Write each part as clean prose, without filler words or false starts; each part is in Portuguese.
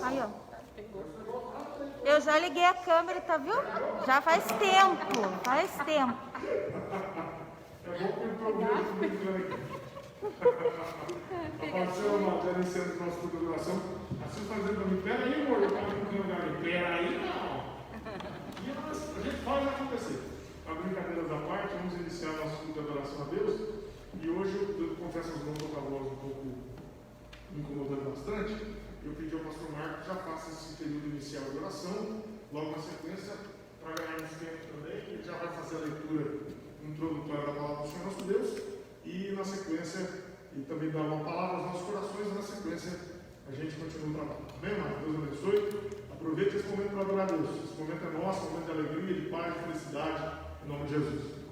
Aí, ó. Eu já liguei a câmera, tá viu? Já faz tempo, faz tempo. Apareceu uma mulher iniciando o nosso culto de oração, assim fazendo para mim, peraí, amor, eu estava brincando ali, peraí, não. E a gente faz acontecer. A brincadeiras à parte, vamos iniciar nosso culto de adoração a Deus. E hoje eu confesso aos irmãos que a voz um pouco incomodando bastante. Eu pedi ao pastor Marco que já faça esse período inicial de oração, logo na sequência, para ganharmos tempo também. Ele já vai fazer a leitura introdutória da palavra do Senhor nosso Deus. E na sequência, e também dar uma palavra aos nossos corações, e na sequência a gente continua o trabalho. Amém, irmão? Deus abençoe. Aproveite esse momento para adorar a Deus. Esse momento é nosso, um momento de alegria, de paz, de felicidade, em nome de Jesus.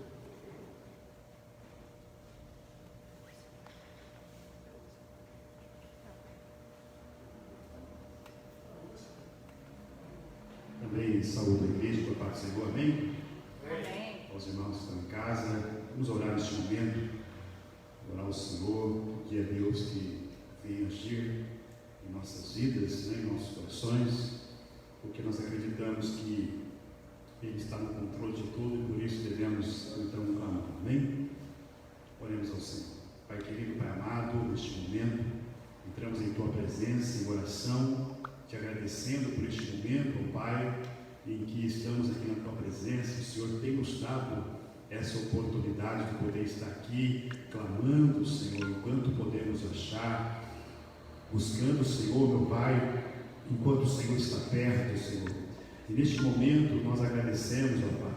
Também saúde a igreja, por parte do Senhor, amém? Amém. Aos irmãos que estão em casa, vamos orar neste momento, orar ao Senhor, que é Deus que vem agir em nossas vidas, né, em nossos corações, porque nós acreditamos que Ele está no controle de tudo e por isso devemos então clamar, amém? Oremos ao Senhor. Pai querido, Pai amado, neste momento, entramos em Tua presença, em oração, te agradecendo por este momento, ó Pai, em que estamos aqui na Tua presença. O Senhor tem nos dado essa oportunidade de poder estar aqui, clamando, Senhor, enquanto podemos achar, buscando, Senhor, meu Pai, enquanto o Senhor está perto, Senhor. E neste momento nós agradecemos, ó Pai,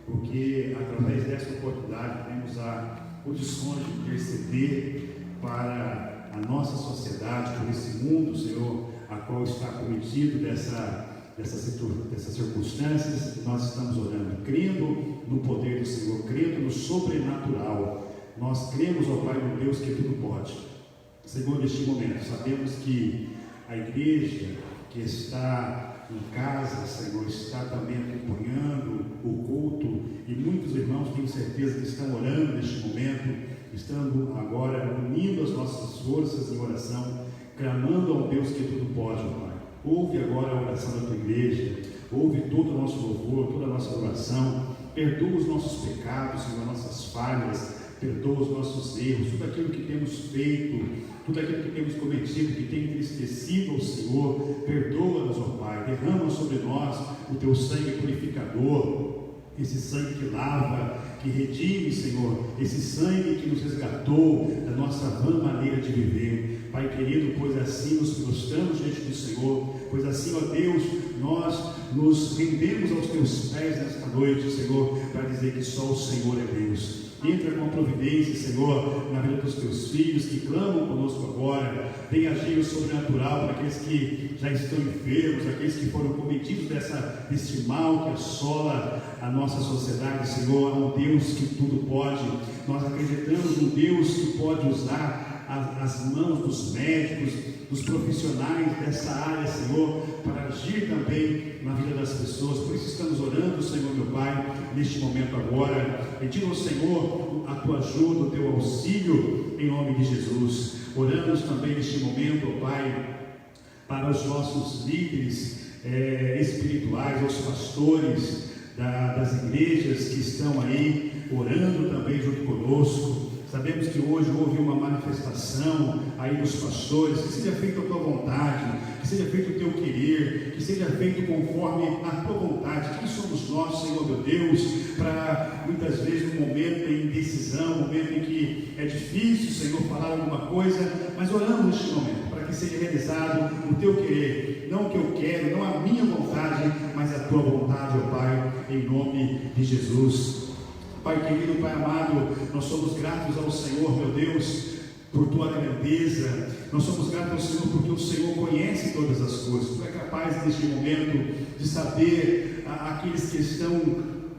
porque através dessa oportunidade temos a condições de interceder para a nossa sociedade, por esse mundo, Senhor, a qual está cometido dessas circunstâncias. Nós estamos orando, crendo no poder do Senhor, crendo no sobrenatural. Nós cremos, ó Pai, no Deus que tudo pode. Senhor, neste momento, sabemos que a igreja que está em casa, Senhor, está também acompanhando o culto, e muitos irmãos, tenho certeza, que estão orando neste momento, estando agora unindo as nossas forças em oração, clamando ao Deus que tudo pode, ó Pai. Ouve agora a oração da Tua igreja, ouve todo o nosso louvor, toda a nossa oração, perdoa os nossos pecados, Senhor, as nossas falhas, perdoa os nossos erros, tudo aquilo que temos feito, tudo aquilo que temos cometido, que tem entristecido ao Senhor, perdoa-nos, ó Pai, derrama sobre nós o Teu sangue purificador, esse sangue que lava, que redime, Senhor, esse sangue que nos resgatou da nossa vã maneira de viver. Pai querido, pois assim nos prostramos diante do Senhor, pois assim, ó Deus, nós nos rendemos aos Teus pés nesta noite, Senhor, para dizer que só o Senhor é Deus. Entra com a providência, Senhor, na vida dos Teus filhos que clamam conosco agora. Vem agir o sobrenatural para aqueles que já estão enfermos, aqueles que foram cometidos desse mal que assola a nossa sociedade, Senhor. Um Deus que tudo pode. Nós acreditamos num Deus que pode usar as mãos dos médicos, dos profissionais dessa área, Senhor, para agir também na vida das pessoas. Por isso estamos orando, Senhor, meu Pai, neste momento agora, pedindo ao Senhor a Tua ajuda, o Teu auxílio, em nome de Jesus. Oramos também neste momento, ó Pai, para os nossos líderes espirituais, aos pastores das igrejas que estão aí orando também junto conosco. Sabemos que hoje houve uma manifestação aí dos pastores, que seja feita a Tua vontade, que seja feito o Teu querer, que seja feito conforme a Tua vontade. Quem somos nós, Senhor meu Deus, para muitas vezes no momento de indecisão, momento em que é difícil, Senhor, falar alguma coisa, mas oramos neste momento, para que seja realizado o Teu querer, não o que eu quero, não a minha vontade, mas a Tua vontade, ó Pai, em nome de Jesus. Pai querido, Pai amado, nós somos gratos ao Senhor, meu Deus, por Tua grandeza. Nós somos gratos ao Senhor porque o Senhor conhece todas as coisas. Tu é capaz neste momento de saber aqueles que estão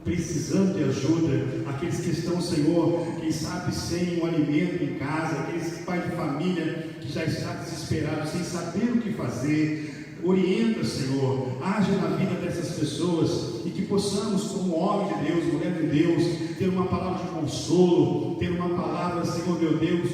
precisando de ajuda, aqueles que estão, Senhor, quem sabe sem um alimento em casa, aqueles pai de família que já está desesperado, sem saber o que fazer. Orienta, Senhor, age na vida dessas pessoas e que possamos, como homem de Deus, mulher de Deus, ter uma palavra de consolo, ter uma palavra, Senhor meu Deus,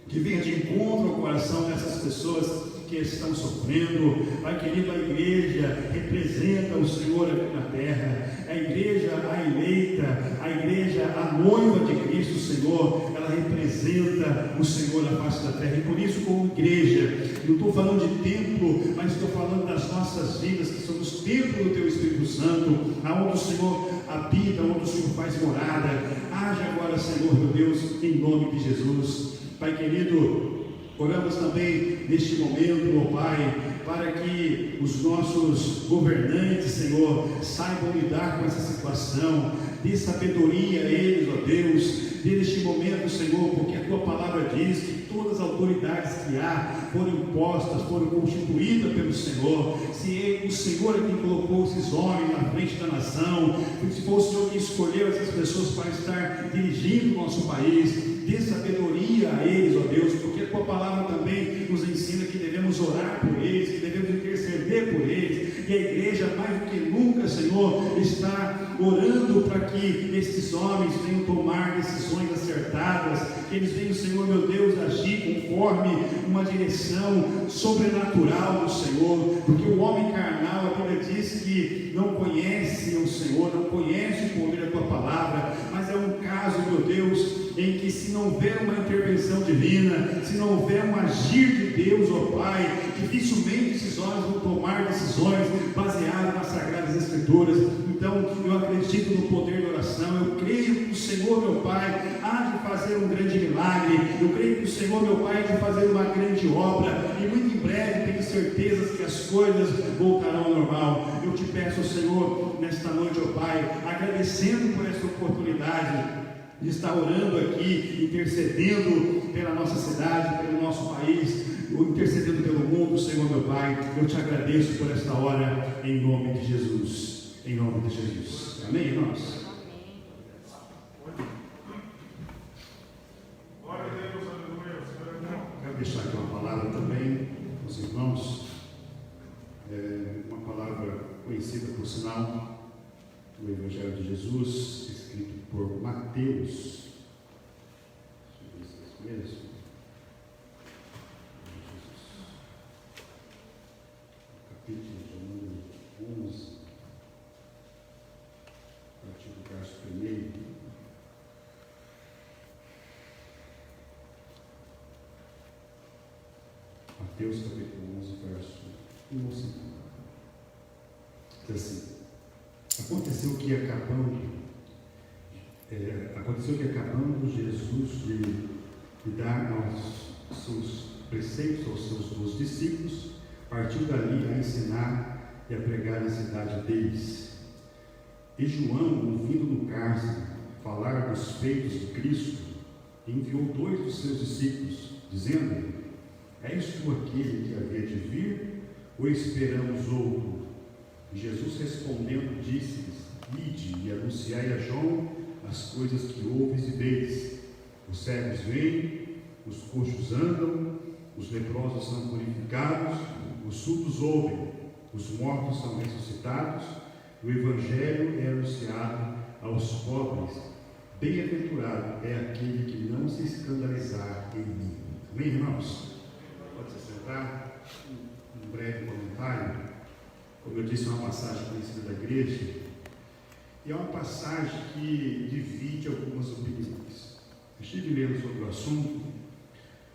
que venha de encontro ao coração dessas pessoas que que estão sofrendo. Pai querido, a igreja representa o Senhor aqui na terra, a igreja, a eleita, a igreja, a noiva de Cristo, Senhor, ela representa o Senhor na face da terra. E por isso, como igreja, não estou falando de templo, mas estou falando das nossas vidas, que somos templo do Teu Espírito Santo, aonde o Senhor habita, onde o Senhor faz morada. Haja agora, Senhor, meu Deus, em nome de Jesus. Pai querido, oramos também neste momento, ó Pai, para que os nossos governantes, Senhor, saibam lidar com essa situação. Dê sabedoria a eles, ó Deus, neste momento, Senhor, porque a Tua palavra diz que todas as autoridades que há foram impostas, foram constituídas pelo Senhor. Se o Senhor é quem colocou esses homens na frente da nação, se for o Senhor que escolheu essas pessoas para estar dirigindo o nosso país, dê sabedoria a eles, ó Deus, porque a Tua palavra também nos ensina que devemos orar por eles, que devemos interceder por eles, e a igreja, mais do que nunca, Senhor, está orando para que esses homens venham tomar decisões acertadas, que eles venham, Senhor, meu Deus, agir conforme uma direção sobrenatural do Senhor, porque o homem carnal, a Bíblia diz que não conhece o Senhor, não conhece o poder da Tua palavra, mas é um caso, meu Deus, em que se não houver uma intervenção divina, se não houver um agir de Deus, ó Pai, dificilmente esses homens vão tomar decisões baseadas nas Sagradas Escrituras. Então, eu acredito no poder da oração, eu creio que o Senhor, meu Pai, há de fazer um grande milagre, eu creio que o Senhor, meu Pai, há de fazer uma grande obra, e muito em breve tenho certeza que as coisas voltarão ao normal. Eu te peço, Senhor, nesta noite, ó Pai, agradecendo por essa oportunidade de estar orando aqui, intercedendo pela nossa cidade, pelo nosso país, intercedendo pelo mundo, Senhor meu Pai. Eu te agradeço por esta hora, em nome de Jesus, em nome de Jesus. Amém, irmãos? Quero deixar aqui uma palavra também para os irmãos, uma palavra conhecida por sinal do Evangelho de Jesus, escrito por Mateus. Deixa eu ver se é isso mesmo. Capítulo de número 11, a partir do verso 1. Mateus capítulo 11, verso 1 ao 5. Diz assim: Aconteceu que acabando Jesus de dar aos seus preceitos aos seus 12 discípulos, partiu dali a ensinar e a pregar na cidade deles. E João, ouvindo no cárcere falar dos feitos de Cristo, enviou 2 dos seus discípulos, dizendo: És tu aquele que havia de vir, ou esperamos outro? E Jesus respondendo disse-lhes: Ide e anunciai a João as coisas que ouves e vês. Os cegos veem, os coxos andam, os leprosos são purificados, os surdos ouvem, os mortos são ressuscitados, o Evangelho é anunciado aos pobres. Bem-aventurado é aquele que não se escandalizar em mim. Amém, irmãos? Pode se sentar. Um breve comentário. Como eu disse, é uma passagem conhecida da igreja, e é uma passagem que divide algumas opiniões. Estive lendo sobre o assunto.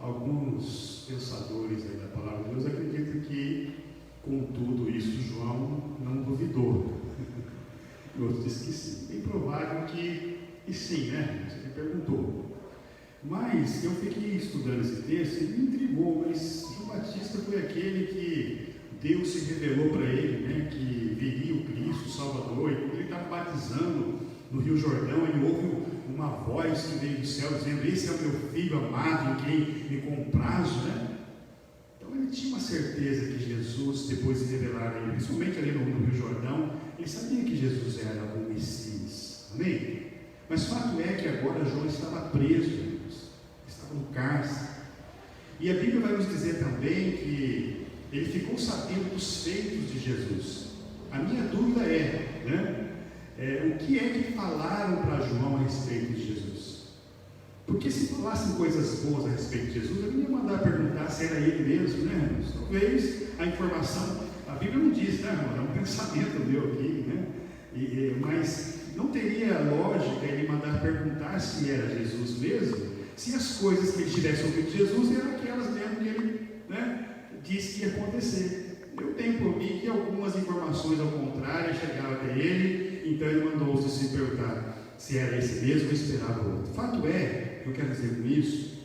Alguns pensadores aí da palavra de Deus acreditam que, com tudo isso, João não duvidou. E outros dizem que sim. Bem provável que sim, né? Você me perguntou. Mas eu fiquei estudando esse texto e me intrigou. Mas João Batista foi aquele que Deus se revelou para ele, né? Que viria o Cristo, o Salvador. E quando ele estava batizando no Rio Jordão, ele ouve uma voz que veio do céu dizendo: Esse é o meu filho amado, em quem me comprazo, né? Então ele tinha uma certeza que Jesus, depois de revelar a ele, principalmente ali no Rio Jordão, ele sabia que Jesus era o Messias. Amém? Mas fato é que agora João estava preso, estava no cárcere. E a Bíblia vai nos dizer também que ele ficou sabendo dos feitos de Jesus. A minha dúvida é, né? O que é que falaram para João a respeito de Jesus? Porque se falassem coisas boas a respeito de Jesus, ele ia mandar perguntar se era ele mesmo, né, irmãos? Talvez a informação, a Bíblia não diz, né, irmãos? É um pensamento meu aqui, né? Mas não teria lógica ele mandar perguntar se era Jesus mesmo, se as coisas que ele tivesse ouvido de Jesus eram aquelas mesmo que ele, né, disse que ia acontecer. Eu tenho por mim que algumas informações ao contrário chegaram até ele, então ele mandou os discípulos perguntar se era esse mesmo ou esperava o outro. Fato é, eu quero dizer com isso,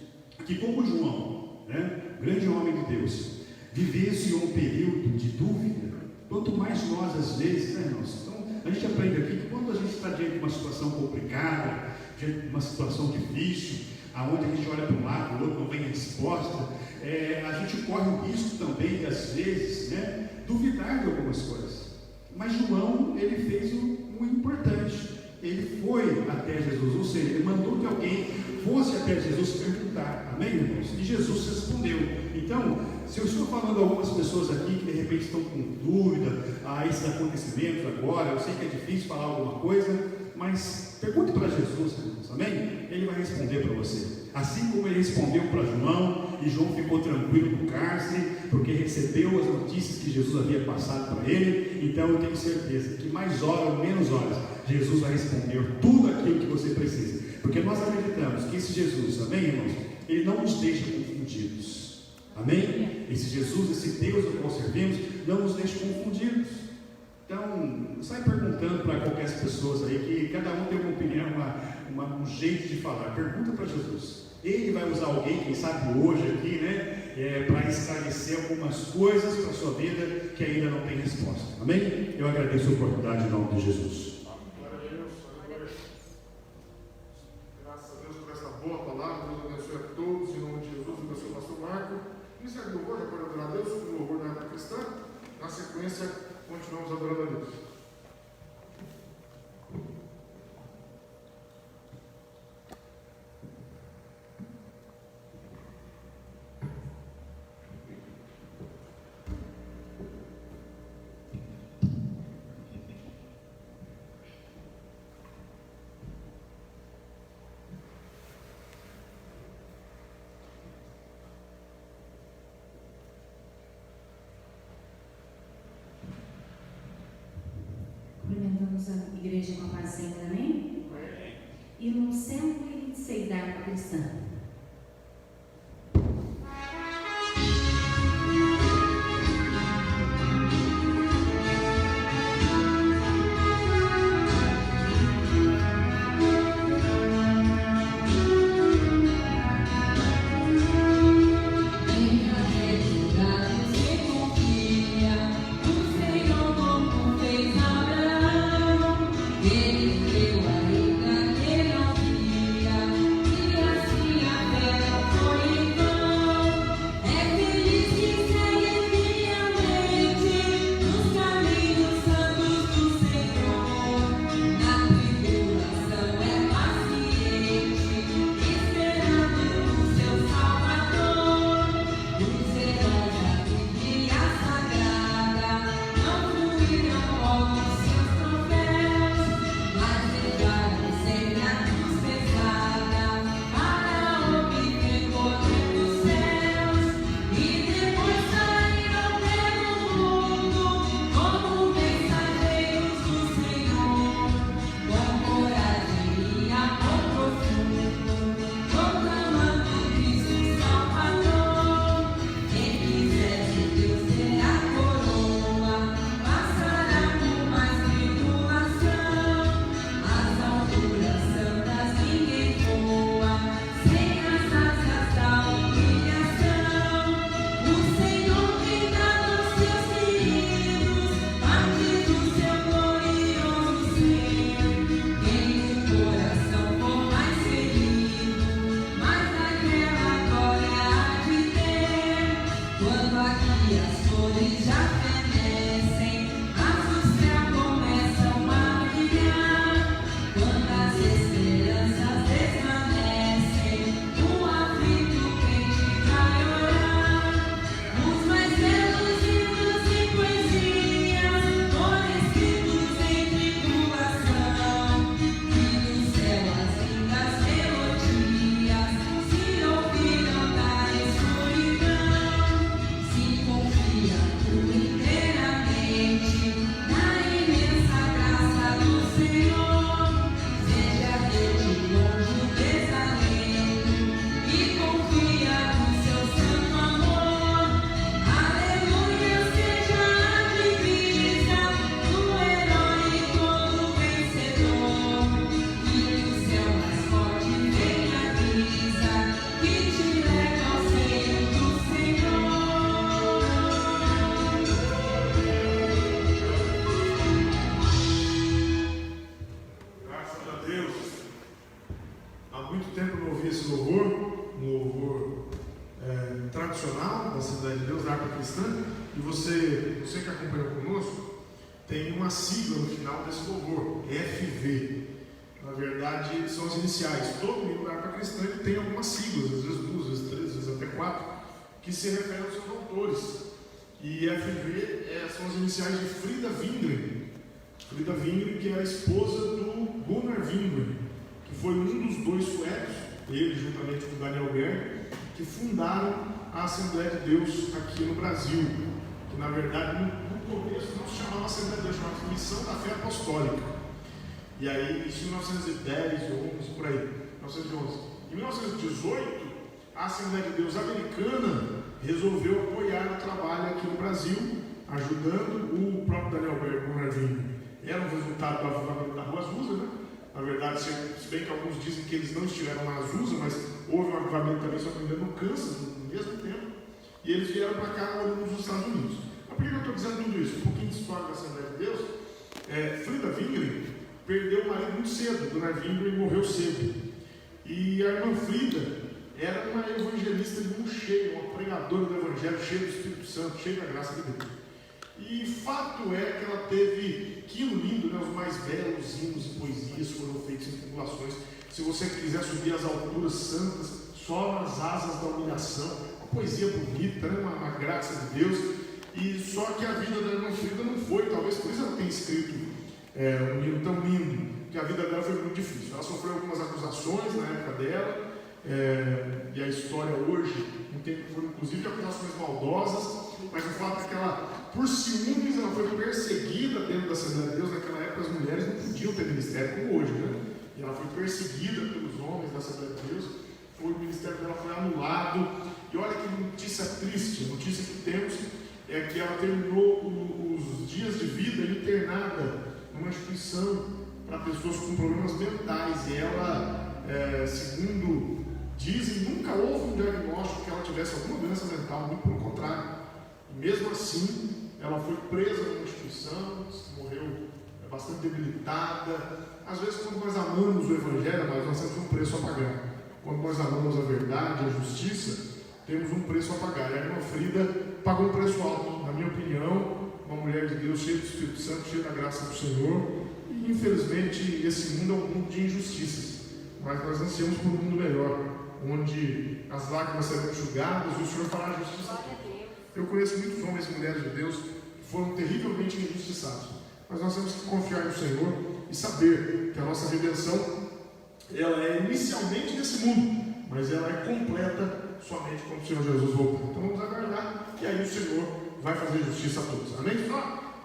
que como João, né, grande homem de Deus, vivenciou um período de dúvida, quanto mais nós às vezes, né, irmãos? Então, a gente aprende aqui que quando a gente está diante de uma situação complicada, diante de uma situação difícil, aonde a gente olha para um lado, o outro não vem a resposta, a gente corre o risco também de, às vezes, né, duvidar de algumas coisas. Mas João, ele fez um importante. Ele foi até Jesus, ou seja, ele mandou que alguém fosse até Jesus perguntar, amém, irmãos? E Jesus respondeu. Então, se eu estou falando a algumas pessoas aqui que de repente estão com dúvida a esses acontecimentos agora, eu sei que é difícil falar alguma coisa, mas pergunte para Jesus, irmãos, amém? Ele vai responder para você. Assim como ele respondeu para João, e João ficou tranquilo no cárcere, porque recebeu as notícias que Jesus havia passado para ele, então eu tenho certeza que mais horas ou menos horas, Jesus vai responder tudo aquilo que você precisa, porque nós acreditamos que esse Jesus, amém, irmãos? Ele não nos deixa confundidos, amém? Esse Jesus, esse Deus ao qual servimos, não nos deixa confundidos. Então, sai perguntando para qualquer pessoas aí, que cada um tem uma opinião, um jeito de falar. Pergunta para Jesus. Ele vai usar alguém, quem sabe hoje aqui, né, para esclarecer algumas coisas para a sua vida que ainda não tem resposta. Amém? Eu agradeço a oportunidade em nome de Jesus. Glória a Deus, graças a Deus por essa boa palavra. Deus abençoe a todos, em nome de Jesus, abençoe o pastor Marco. Isso é louvor, já pode adorar a Deus, com louvor na época cristã. Na sequência, continuamos adorando a Deus. Cumprimentamos a igreja com a paz do Senhor, amém? E no 126 da harpa cristã. Ele criou a vida que não via, e assim E você que acompanhou conosco, tem uma sigla no final desse louvor, FV. Na verdade, são as iniciais. Todo livro da harpa cristã ele tem algumas siglas, às vezes 2, às vezes 3, às vezes até 4, que se referem aos seus autores. E FV são as iniciais de Frida Wingren. Frida Wingren, que era a esposa do Gunnar Wingren, que foi um dos dois suecos, ele juntamente com Daniel Berg, que fundaram a Assembleia de Deus aqui no Brasil. Que na verdade no começo não se chamava Assembleia de Deus, chamava Missão da Fé Apostólica. E aí, isso em 1910, 11, por aí, 1911. Em 1918, a Assembleia de Deus Americana resolveu apoiar o trabalho aqui no Brasil, ajudando o próprio Daniel Berg, Gunnar Wingren. Era um resultado do avivamento da Rua Azusa, né? Na verdade, se bem que alguns dizem que eles não estiveram na Azusa, mas houve um avivamento também, só que no Kansas, no mesmo tempo, e eles vieram para cá olhando nos Estados Unidos. Mas por que eu estou dizendo tudo isso? Um pouquinho de história da Assembleia de Deus. Frida Wingren perdeu o marido muito cedo, Gunnar Wingren morreu cedo. E a irmã Frida era uma evangelista de um cheio, uma pregadora do Evangelho, cheia do Espírito Santo, cheia da graça de Deus. E fato é que ela teve, que lindo, né? Os mais belos hinos e poesias foram feitos em tribulações. Se você quiser subir às alturas santas, só nas asas da humilhação, uma poesia bonita, né? uma graça de Deus. E só que a vida da irmã Frida não foi, talvez por isso ela tenha escrito um hino tão lindo, que a vida dela foi muito difícil. Ela sofreu algumas acusações na época dela, e a história hoje, um tempo foram inclusive acusações maldosas, mas o fato é que ela, por ciúmes, ela foi perseguida dentro da Assembleia de Deus. Naquela época as mulheres não podiam ter ministério como hoje, né? E ela foi perseguida pelos homens da Assembleia de Deus, o ministério dela foi anulado. E olha que notícia triste, a notícia que temos é que ela terminou os dias de vida internada numa instituição para pessoas com problemas mentais, e ela, segundo dizem, nunca houve um diagnóstico que ela tivesse alguma doença mental, muito pelo contrário. E mesmo assim, ela foi presa numa instituição, morreu bastante debilitada. Às vezes, quando nós amamos o Evangelho, nós temos um preço a pagar. Quando nós amamos a verdade, a justiça, temos um preço a pagar. E a irmã Frida pagou um preço alto, na minha opinião, uma mulher de Deus cheia do Espírito Santo, cheia da graça do Senhor. E infelizmente esse mundo é um mundo de injustiças, mas nós ansiamos por um mundo melhor, onde as lágrimas serão enxugadas e o Senhor fará justiça. Eu conheço muitos homens e mulheres de Deus que foram terrivelmente injustiçados, mas nós temos que confiar no Senhor e saber que a nossa redenção ela é inicialmente nesse mundo, mas ela é completa somente quando o Senhor Jesus voltar. Então vamos aguardar, e aí o Senhor vai fazer justiça a todos. Amém?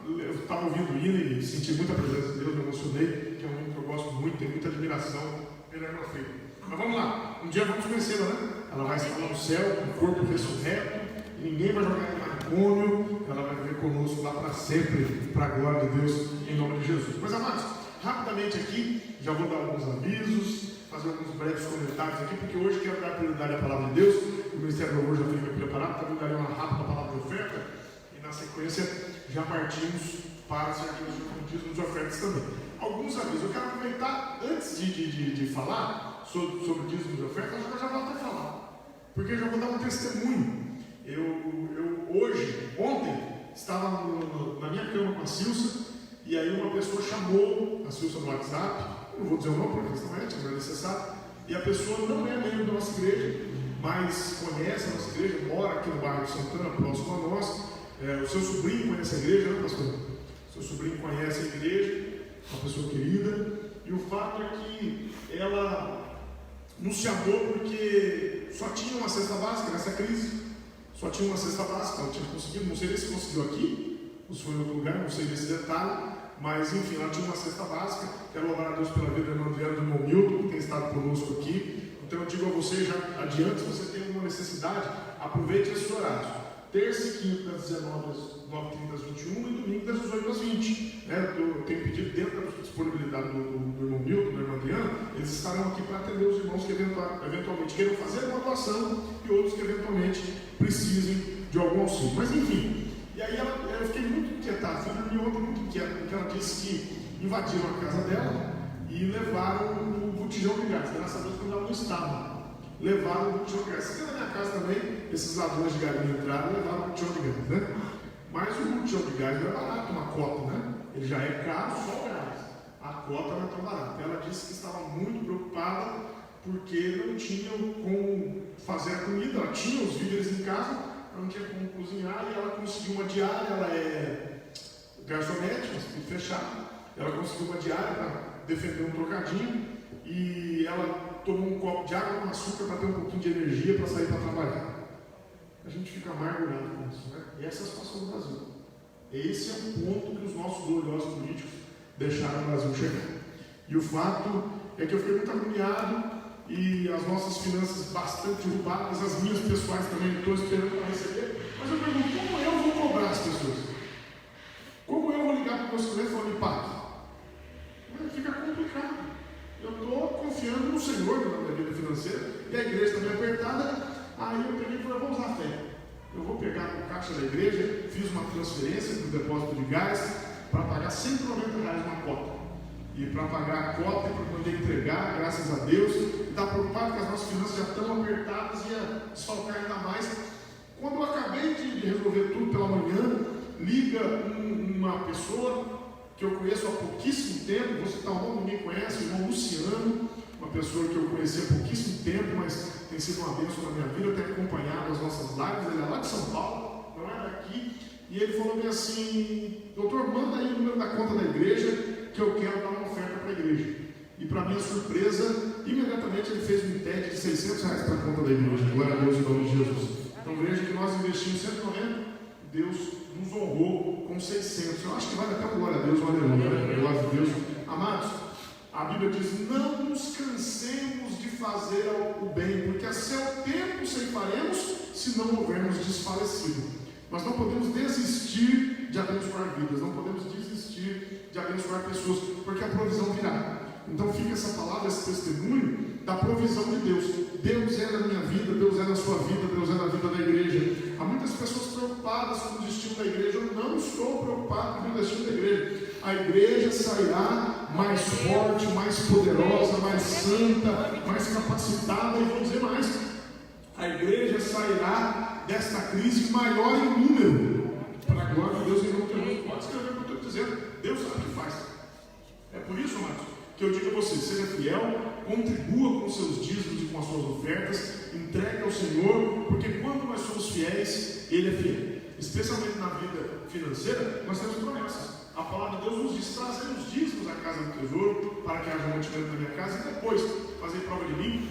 Eu estava ouvindo o hino e senti muita presença de Deus, me emocionei, que é um hino que eu gosto muito, tenho muita admiração pela irmã Frida. Mas vamos lá, um dia vamos conhecê-la, né? Ela vai estar no céu, com o corpo ressurreto, e ninguém vai jogar em manicômio, ela vai viver conosco lá para sempre, para a glória de Deus, em nome de Jesus. Mas amados, rapidamente aqui, já vou dar alguns avisos, fazer alguns breves comentários aqui, porque hoje quero dar prioridade à palavra de Deus. O Ministério do Louvor já fica preparado, também darei uma rápida palavra de oferta, e na sequência já partimos para as dízimos de ofertas também. Alguns avisos, eu quero aproveitar, antes de falar sobre dízimos de ofertas, acho que eu já vou até falar, porque eu já vou dar um testemunho. Ontem, estava na minha cama com a Silsa, e aí uma pessoa chamou a Silsa no WhatsApp, eu não vou dizer o nome, porque questão ética, não é necessário, e a pessoa não é membro da nossa igreja, mas conhece a nossa igreja, mora aqui no bairro Santana, próximo a nós. O seu sobrinho conhece a igreja, né, pastor? Seu sobrinho conhece a igreja, uma pessoa querida, e o fato é que ela nos chamou porque só tinha uma cesta básica nessa crise, só tinha uma cesta básica, ela tinha conseguido, não sei nem se conseguiu aqui, ou se foi em outro lugar, não sei desse detalhe, mas enfim, ela tinha uma cesta básica. Quero louvar a Deus pela vida do irmão Adriano, do irmão Milton, que tem estado conosco aqui. Então eu digo a você, já adiante, se você tem alguma necessidade, aproveite esses horários. Terça e quinta, das 19 às 9h30 às 21 e domingo das 18 às 20. Eu tenho pedido, dentro da disponibilidade do irmão Milton, do irmão Adriano, eles estarão aqui para atender os irmãos que eventualmente queiram fazer uma doação e outros que eventualmente precisem de algum auxílio. Mas enfim, e aí eu fiquei muito inquietado, a filha dormiu ontem muito inquieta, porque ela disse que invadiram a casa dela e levaram o botijão de gás. Graças a Deus, quando ela não estava, levaram o botijão de gás. Se na minha casa também, esses ladrões de galinha entraram e levaram o botijão de gás, né? Mas o botijão de gás não é barato, uma cota, né? Ele já é caro, só o gás. A cota não é tão barata. Ela disse que estava muito preocupada porque não tinha como fazer a comida. Ela tinha os víveres em casa, ela não tinha como cozinhar e ela conseguiu uma diária. Ela é garçonete, mas tudo fechado. Ela conseguiu uma diária para defender um trocadinho e ela tomou um copo de água com açúcar para ter um pouquinho de energia para sair para trabalhar. A gente fica amargurado com isso, né? E essa é a situação do Brasil. Esse é o ponto que os nossos gloriosos políticos deixaram o Brasil chegar. E o fato é que eu fiquei muito agoniado e as nossas finanças bastante derrubadas, as minhas pessoais também, estou esperando para receber. Mas eu pergunto, como eu vou cobrar as pessoas? Como eu vou ligar para os meus clientes e falar, me pague? Fica complicado. Eu estou confiando no Senhor na minha vida financeira e a igreja também apertada. Aí eu peguei e falei, vou usar a fé. Eu vou pegar no caixa da igreja, fiz uma transferência para o depósito de gás para pagar R$190 uma cota. E para pagar a cota e para poder entregar, graças a Deus. E está preocupado que as nossas finanças já estão apertadas e ia desfalcar ainda mais. Quando eu acabei de resolver tudo pela manhã, liga uma pessoa que eu conheço há pouquíssimo tempo, vou citar um nome, ninguém conhece, o irmão Luciano, uma pessoa que eu conheci há pouquíssimo tempo, mas tem sido uma bênção na minha vida, eu tenho acompanhado as nossas lives, ele é lá de São Paulo, não é daqui, e ele falou bem assim, doutor, manda aí o número da conta da igreja, que eu quero dar uma oferta para a igreja. E para minha surpresa, imediatamente ele fez um TED de R$600 para a conta da igreja, glória a Deus em nome de Jesus. Então veja que nós investimos 190, Deus nos honrou com 600. Eu acho que vale até glória a Deus, aleluia, né? Glória a Deus. Amados, a Bíblia diz, não nos cansemos de fazer o bem, porque a seu tempo ceifaremos, se não houvermos desfalecido. Nós não podemos desistir de abençoar vidas, não podemos desistir de abençoar pessoas, porque a provisão virá. Então fica essa palavra, esse testemunho da provisão de Deus. Deus é na minha vida, Deus é na sua vida, Deus é na vida da igreja. Há muitas pessoas preocupadas com o destino da igreja. Eu não estou preocupado com o destino da igreja. A igreja sairá mais forte, mais poderosa, mais santa, mais capacitada, e vou dizer mais, a igreja sairá desta crise maior em número, para a glória de Deus. Em nome de Deus. Pode escrever o que eu estou dizendo, Deus sabe o que faz. É por isso, amados, que eu digo a você, seja fiel, contribua com os seus dízimos e com as suas ofertas, entregue ao Senhor, porque quando nós somos fiéis, Ele é fiel. Especialmente na vida financeira, nós temos promessas. A palavra de Deus nos diz, trazer os dízimos à casa do tesouro, para que haja mantimento na minha casa, e depois fazer prova de mim,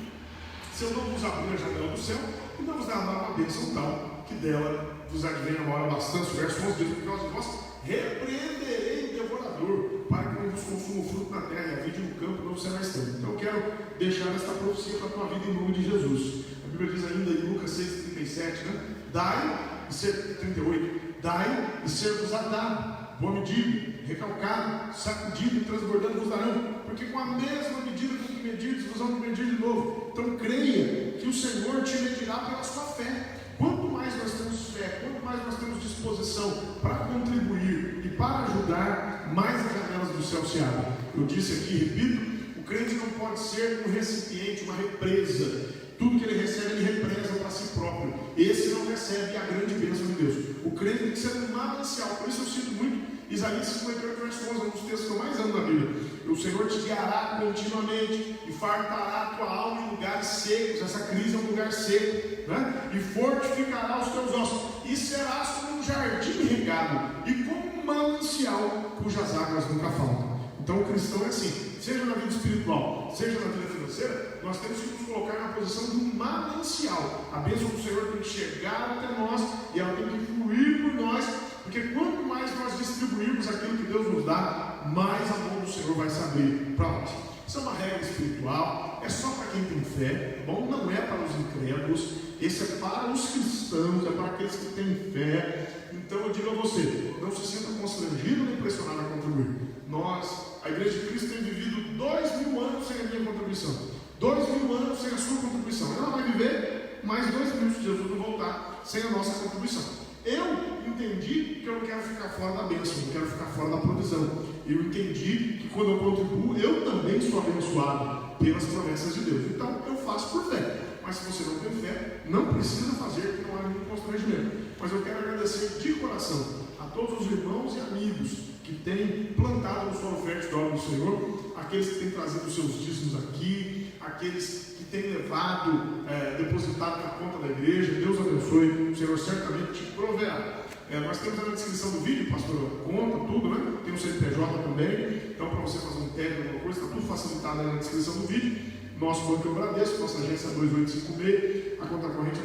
se eu não vos abrir a janela do céu, e não vos dar uma bênção tal, que dela vos advenha uma hora bastante. O verso 11 diz, por causa de vós, repreenderei o devorador, para que não vos consuma o fruto na terra, e a vide no campo não será estranho. Então eu quero deixar esta profecia para a tua vida em nome de Jesus. A Bíblia diz ainda em Lucas 6,37, né? Dai e ser 38, dai e ser-vos-á dado, boa medida, recalcado, sacudido e transbordando vos darão, porque com a mesma medida com que medirdes, vos vão medir de novo. Então creia que o Senhor te medirá pela sua fé. Quanto mais nós temos fé, quanto mais nós temos disposição para contribuir e para ajudar, mais as janelas do céu se abrem. Eu disse aqui, repito, o crente não pode ser um recipiente, uma represa. Tudo que ele recebe, ele represa para si próprio. Esse não recebe a grande bênção de Deus. O crente tem que ser um manancial. Por isso eu cito muito Isaías 58, verso 11, um dos textos que eu mais amo na Bíblia. O Senhor te guiará continuamente e fartará a tua alma em lugares secos. Essa crise é um lugar seco, né? E fortificará os teus ossos. E serás como um jardim regado e como um manancial cujas águas nunca faltam. Então o cristão é assim, seja na vida espiritual, seja na vida financeira, nós temos que nos colocar na posição de um manancial. A bênção do Senhor tem que chegar até nós e ela tem que fluir por nós, porque quanto mais nós distribuirmos aquilo que Deus nos dá, mais a mão do Senhor vai se abrir para nós. Isso é uma regra espiritual, é só para quem tem fé, bom? Não é para os incrédulos, esse é para os cristãos, é para aqueles que têm fé. Então eu digo a você, não se sinta constrangido nem pressionado a contribuir. Nós, a Igreja de Cristo, tem vivido 2000 anos sem a minha contribuição, 2000 anos sem a sua contribuição. Ela vai viver mais 2000 se Jesus não voltar sem a nossa contribuição. Eu entendi que eu não quero ficar fora da bênção, eu quero ficar fora da provisão. Eu entendi que quando eu contribuo, eu também sou abençoado pelas promessas de Deus. Então eu faço por fé. Mas se você não tem fé, não precisa fazer, que não há nenhum constrangimento. Mas eu quero agradecer de coração a todos os irmãos e amigos que têm plantado no solo fértil da obra do Senhor, aqueles que têm trazido os seus dízimos aqui, aqueles que têm levado, depositado na conta da igreja. Deus abençoe, o Senhor certamente te proverá. Nós temos na descrição do vídeo, pastor, conta, tudo, né? Tem o CNPJ também, então para você fazer um teste, alguma coisa, está tudo facilitado na descrição do vídeo. Nosso banco é o Bradesco, nossa agência é 2856, a conta corrente é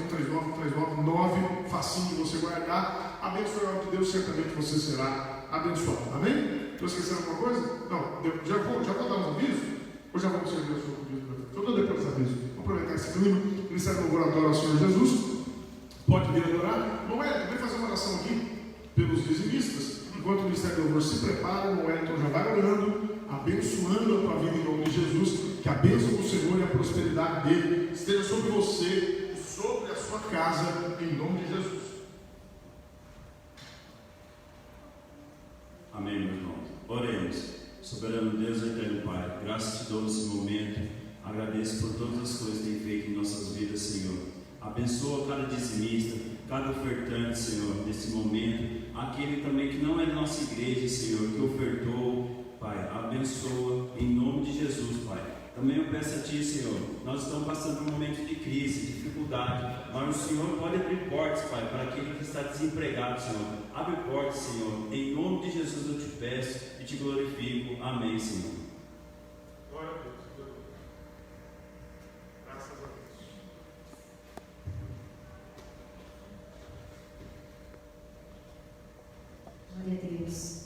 1393999, facinho de você guardar. Abençoe o nome de Deus, certamente você será abençoado. Amém? Estou esquecendo alguma coisa? Não, já vou dar um aviso? Ou já vamos servir o seu aviso? Eu estou depois desse aviso. Vou aproveitar esse clima. O Ministério do Louvor adora ao Senhor Jesus. Pode vir adorar. Noé, vem fazer uma oração aqui pelos dizimistas. Enquanto o Ministério do Louvor se prepara, o Noé então já vai orando, abençoando a tua vida em nome de Jesus. Que a bênção do Senhor e a prosperidade dele esteja sobre você e sobre a sua casa, em nome de Jesus. Amém, meus irmãos. Oremos. Soberano Deus e eterno Pai, graças te dou nesse momento. Agradeço por todas as coisas que tem feito em nossas vidas, Senhor. Abençoa cada dizimista, cada ofertante, Senhor, nesse momento. Aquele também que não é da nossa igreja, Senhor, que ofertou, Pai. Abençoa em nome de Jesus, Pai. Também eu peço a Ti, Senhor, nós estamos passando por um momento de crise, dificuldade, mas o Senhor pode abrir portas, Pai, para aquele que está desempregado, Senhor. Abre portas, Senhor, em nome de Jesus eu te peço e te glorifico. Amém, Senhor. Glória a Deus. Graças a Deus. Glória a Deus.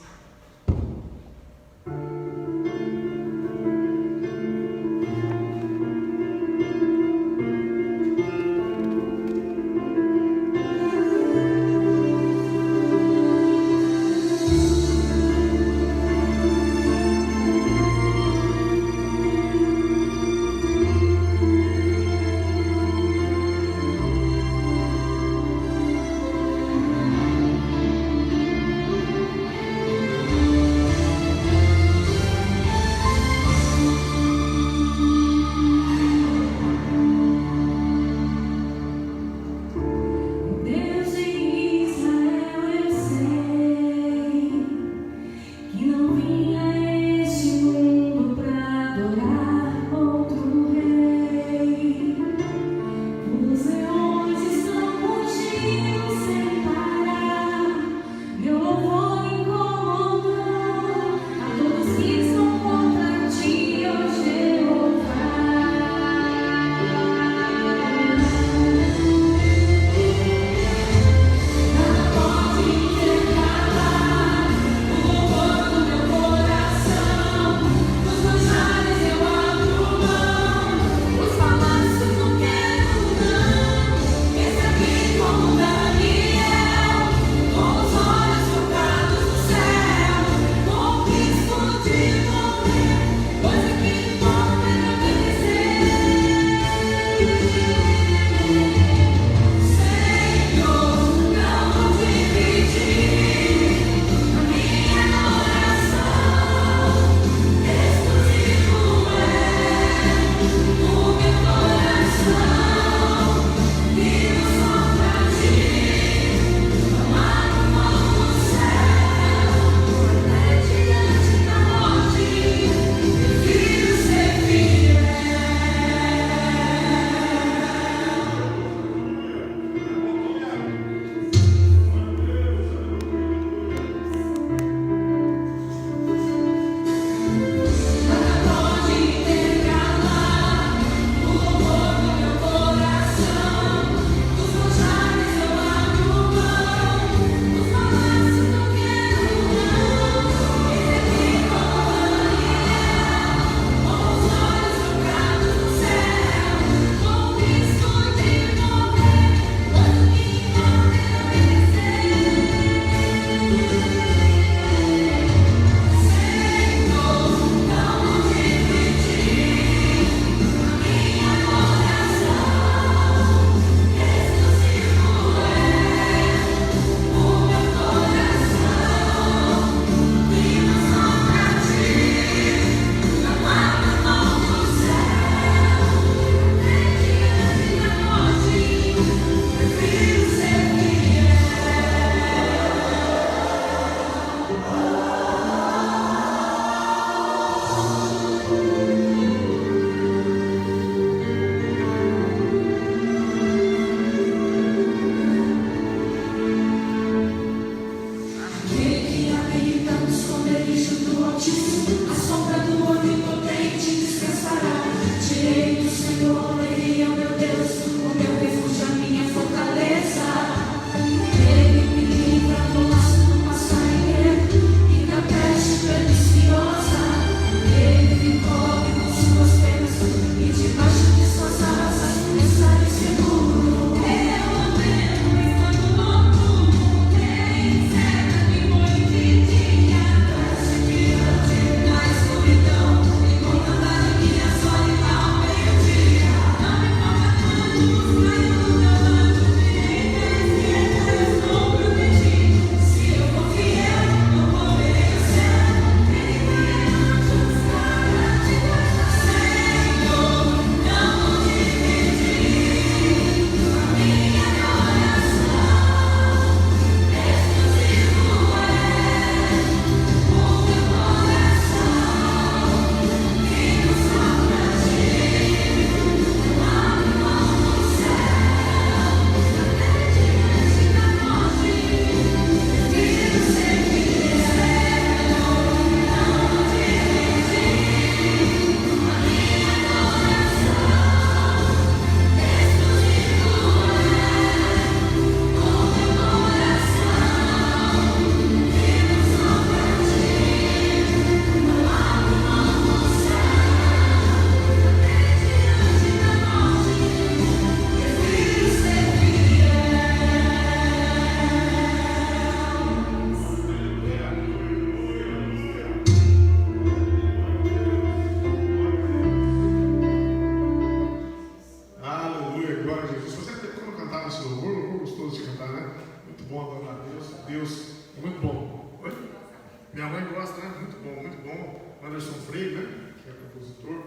Minha mãe gosta, né? Muito bom. Anderson Freire, né? Que é compositor.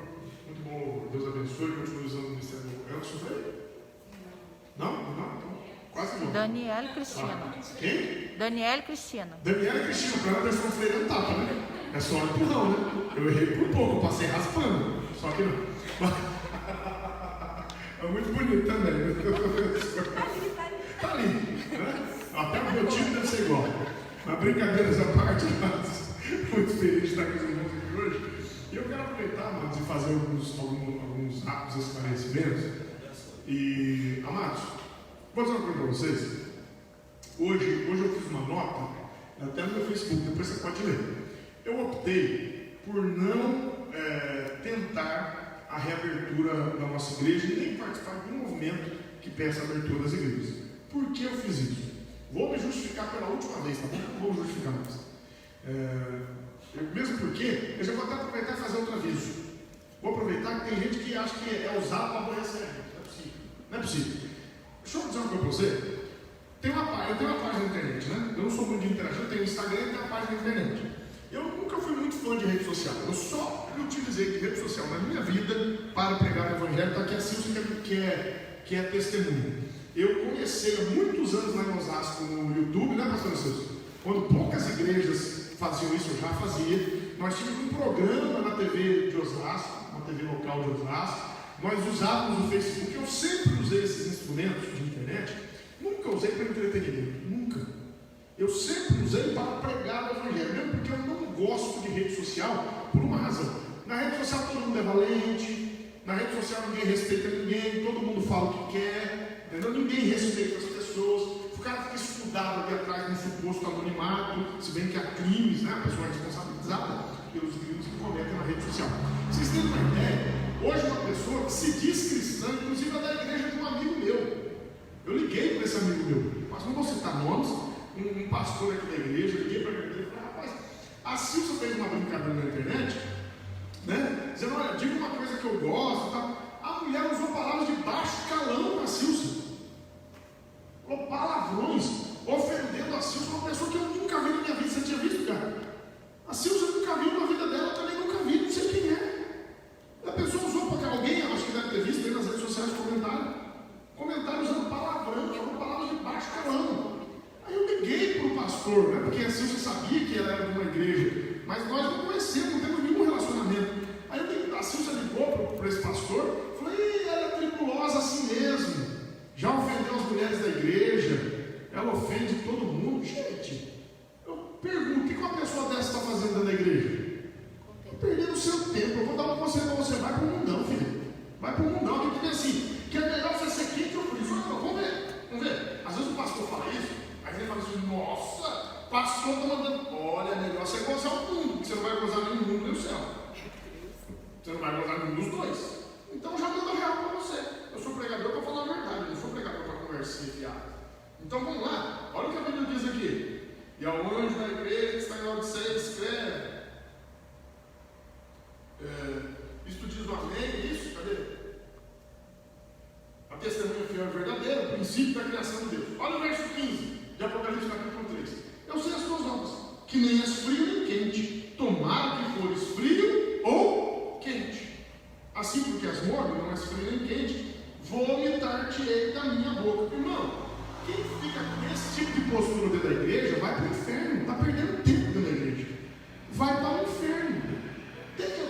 Muito bom, Deus abençoe, continue usando o ministério do Anderson Freire? Não? Então, quase não. Daniela e Cristina. Quem? Daniela e Cristina. Daniela e Cristina, para Anderson Freire não tapa, né? É só um empurrão, né? Eu errei por pouco, eu passei raspando. Só que não. É muito bonito também. Tá ali. Né? Até o meu time deve ser igual. Mas brincadeiras à parte, mas muito feliz de estar com os irmãos aqui hoje. E eu quero aproveitar, amados, e fazer alguns rápidos esclarecimentos. E, amados, vou dizer uma coisa para vocês. Hoje eu fiz uma nota, até no meu Facebook, depois você pode ler. Eu optei por não tentar a reabertura da nossa igreja e nem participar de um movimento que peça a abertura das igrejas. Por que eu fiz isso? Vou me justificar pela última vez, tá bom? Não vou justificar mais. Mesmo porque, eu já vou até aproveitar e fazer outro aviso. Vou aproveitar que tem gente que acha que é usado para aborrecer a gente. Não é possível. Deixa eu dizer uma coisa para você. Eu tenho uma página na internet, né? Eu não sou muito de interagir, eu tenho Instagram e tenho uma página na internet. Eu nunca fui muito fã de rede social. Eu só utilizei de rede social na minha vida para pregar o evangelho. Está aqui a Silvia que é testemunha. Eu comecei há muitos anos lá em Osasco no YouTube, né, pastor Silvio? Quando poucas igrejas faziam isso, eu já fazia. Nós tínhamos um programa na TV de Osasco, uma TV local de Osasco. Nós usávamos o Facebook. Eu sempre usei esses instrumentos de internet. Nunca usei para entretenimento, nunca. Eu sempre usei para pregar o evangelho, mesmo porque eu não gosto de rede social por uma razão. Na rede social todo mundo é valente, na rede social ninguém respeita ninguém, todo mundo fala o que quer, entendeu? Ninguém respeita as pessoas, o cara fica estudado ali atrás no suposto anonimato, se bem que há crimes, né? A pessoa é responsabilizada pelos crimes que cometem na rede social. Vocês têm uma ideia? Hoje uma pessoa que se diz cristã, inclusive é da igreja de um amigo meu. Eu liguei para esse amigo meu, mas não vou citar nomes, um pastor aqui da igreja, eu liguei para a igreja e falei, rapaz, a Silvia fez uma brincadeira na internet, né? Dizendo, olha, diga uma coisa que eu gosto, tá? A mulher usou palavras de baixo calão para a Silvia. Falou palavrões, ofendendo a Silvia, uma pessoa que eu nunca vi na minha vida. Você tinha visto, cara? A Silvia nunca viu na vida dela, eu também nunca vi, não sei quem é. A pessoa usou porque alguém, acho que deve ter visto aí nas redes sociais comentários usando palavrão, falando palavras de baixo calão. Aí eu liguei para o pastor, né, porque a Silvia sabia que ela era de uma igreja, mas nós não conhecemos, não temos nenhum relacionamento. Aí a Silvia ligou para esse pastor, falei, ela é tribulosa assim mesmo, já ofendeu as mulheres da igreja, ela ofende todo mundo. Gente, eu pergunto, o que uma pessoa dessa está fazendo dentro da igreja? Está perdendo o seu tempo. Eu vou dar um conselho para você, vai para o mundão, filho. Vai para o mundão, tem que ver assim, que é melhor você ser quente ou frio. Vamos ver. Às vezes o pastor fala isso, aí ele fala assim, nossa, pastor está mandando, olha, é melhor você gozar o mundo, porque você não vai gozar nem o mundo nem o céu. Você não vai gozar nenhum dos dois. Então já manda real para você. Eu sou pregador para falar a verdade, eu não sou pregador para conversar fiado. Então vamos lá, olha o que a Bíblia diz aqui. E ao anjo da igreja que está em Laodiceia escreve. Isto diz o amém, isso, cadê? A testemunha fiel e verdadeira, o princípio da criação de Deus. Olha o verso 15 de Apocalipse capítulo 3. Eu sei as tuas obras, que nem és frio nem quente. Tomara que fores frio ou quente. Assim porque és morno, não és frio nem quente, vomitar-te-ei da minha boca. Irmão, quem fica com esse tipo de postura dentro da igreja vai para o inferno, está perdendo tempo dentro da igreja. Vai para o inferno.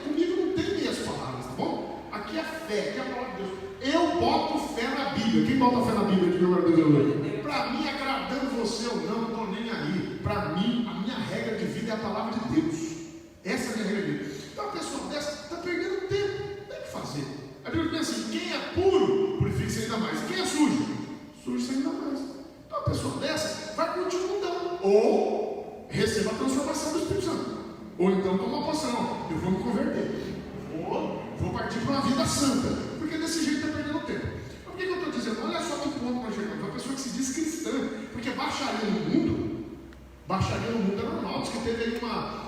Comigo não tem meias palavras, tá bom? Aqui é fé, aqui é a palavra de Deus. Eu boto fé na Bíblia. Quem bota fé na Bíblia? Que agora Deus eu leio. Para mim, agradando você ou não, não estou nem aí. Para mim, a minha regra de vida é a palavra de Deus. Essa é a minha regra de vida. Então, a pessoa dessa está perdendo tempo. Tem que fazer. A Bíblia diz assim: quem é puro, purifica-se ainda mais. Quem é sujo, suja-se ainda mais. Então, a pessoa dessa vai continuar mudando. Ou receba a transformação do Espírito Santo. Ou então toma uma poção. Eu vou me converter. Vou partir para uma vida santa. Porque desse jeito está perdendo tempo. Por que eu estou dizendo? Olha só que ponto nós chegamos. Uma pessoa que se diz cristã. Porque baixaria no mundo é normal. Diz que teve aí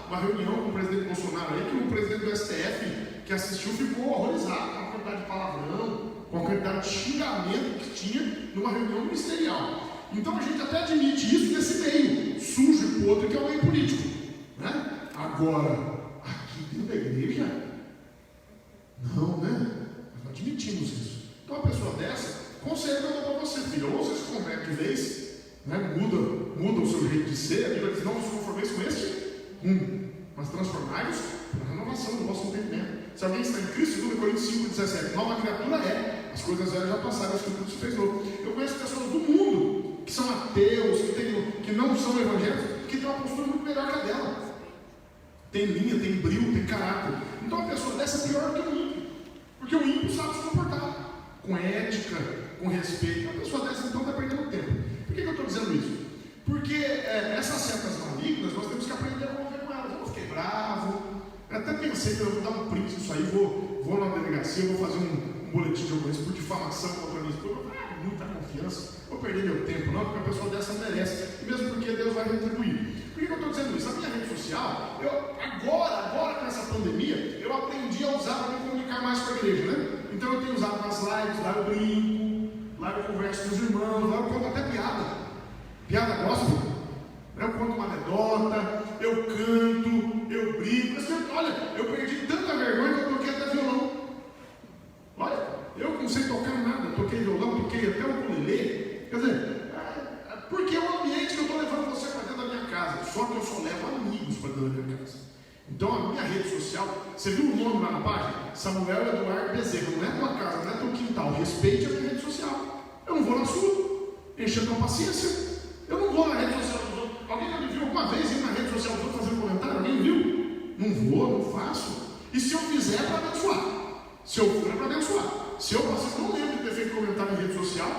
uma reunião com o presidente Bolsonaro aí, que o presidente do STF que assistiu ficou horrorizado com a quantidade de palavrão, com a quantidade de xingamento que tinha numa reunião ministerial. Então a gente até admite isso nesse meio sujo e podre que é o meio político, né? Agora, aqui dentro da igreja? Não, né? Nós admitimos isso. Então, uma pessoa dessa, conselho eu dou para você, filho, ou você se converte de vez, né? muda o seu jeito de ser, a Bíblia diz, não se conformeis com este mas transformai-vos pela renovação do vosso entendimento. Se alguém está em Cristo, 2 Coríntios 5,17, nova criatura é, as coisas velhas já passaram, as que tudo se fez novo. Eu conheço pessoas do mundo que são ateus, que não são evangélicos, que têm uma postura muito melhor que a dela. Tem linha, tem brilho, tem caráter. Então uma pessoa dessa é pior do que o ímpio, porque o ímpio sabe se comportar com ética, com respeito. Uma pessoa dessa então está perdendo tempo. Por que eu estou dizendo isso? Porque essas setas malignas nós temos que aprender a conviver com elas. Eu fiquei bravo, eu até pensei que eu vou dar um print disso aí, vou na delegacia, vou fazer um boletim de ocorrência por difamação contra a minha esposa. Muita confiança, vou perder meu tempo, não, porque uma pessoa dessa merece, e mesmo porque Deus vai retribuir. Por que eu estou dizendo isso? A minha rede social, agora com essa pandemia, eu aprendi a usar para me comunicar mais com a igreja, né? Então eu tenho usado nas lives, lá eu brinco, lá eu converso com os irmãos, lá eu conto até piada gospel, eu conto uma anedota, eu canto, eu brinco. Olha, eu perdi tanta vergonha que eu toquei até violão. Olha, eu não sei tocar nada, toquei violão, toquei até o ukulele. Quer dizer, porque é o ambiente que eu estou levando você para dentro da minha casa, só que eu só levo amigos para dentro da minha casa. Então a minha rede social, você viu o nome lá na página? Samuel Eduardo Bezerra, não é a tua casa, não é teu quintal, respeite a minha rede social. Eu não vou na sua, encher tua paciência. Eu não vou na rede social dos outros. Alguém já me viu alguma vez ir na rede social dos outros fazendo comentário? Alguém viu? Não vou, não faço. E se eu fizer é para abençoar. Se eu for é para abençoar. Se eu não lembro de ter feito comentário em rede social,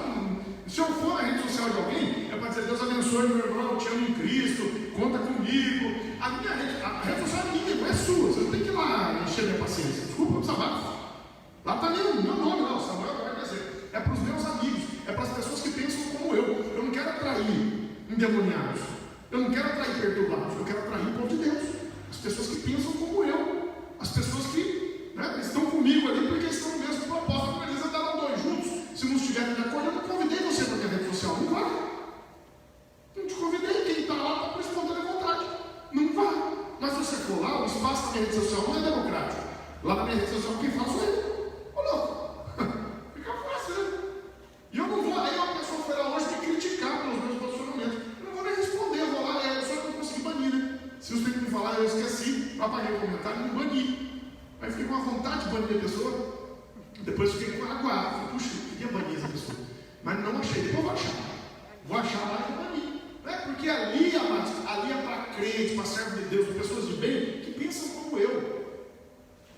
se eu for na rede social de alguém, é para dizer Deus abençoe meu irmão, eu te amo em Cristo, conta comigo. A rede social é minha, não é sua. Você não tem que ir lá encher minha paciência. Desculpa, desabafo. Lá está meu nome, lá, o Samuel vai dizer. É para os meus amigos, é para as pessoas que pensam como eu. Eu não quero atrair endemoniados, eu não quero atrair perturbados, eu quero atrair o povo de Deus. As pessoas que pensam como eu, as pessoas que estão comigo ali porque estão no mesmo propósito. Como eles andaram dois juntos, se não estiverem de acordo, eu não convidei você para a minha rede social, não vai. Não te convidei, quem está lá está por espontânea vontade, não vai. Mas se você for lá, o espaço da minha rede social não é democrático. Lá na minha rede social quem fala sou eu. Ô louco, fica fácil, né? E eu não vou, aí uma pessoa foi lá hoje me criticar pelos meus posicionamentos. Eu não vou nem responder, eu vou lá, só que eu não consegui banir, né? Se você tem que me falar, eu esqueci, eu apaguei o comentário e não bani. Aí fiquei com a vontade de banir a pessoa, depois fiquei com água. Falei, puxa, eu queria banir essa pessoa, mas não achei, depois eu vou achar. Vou achar lá e vou banir. Porque ali, amados, ali é para crentes, para servos de Deus, para pessoas de bem, que pensam como eu.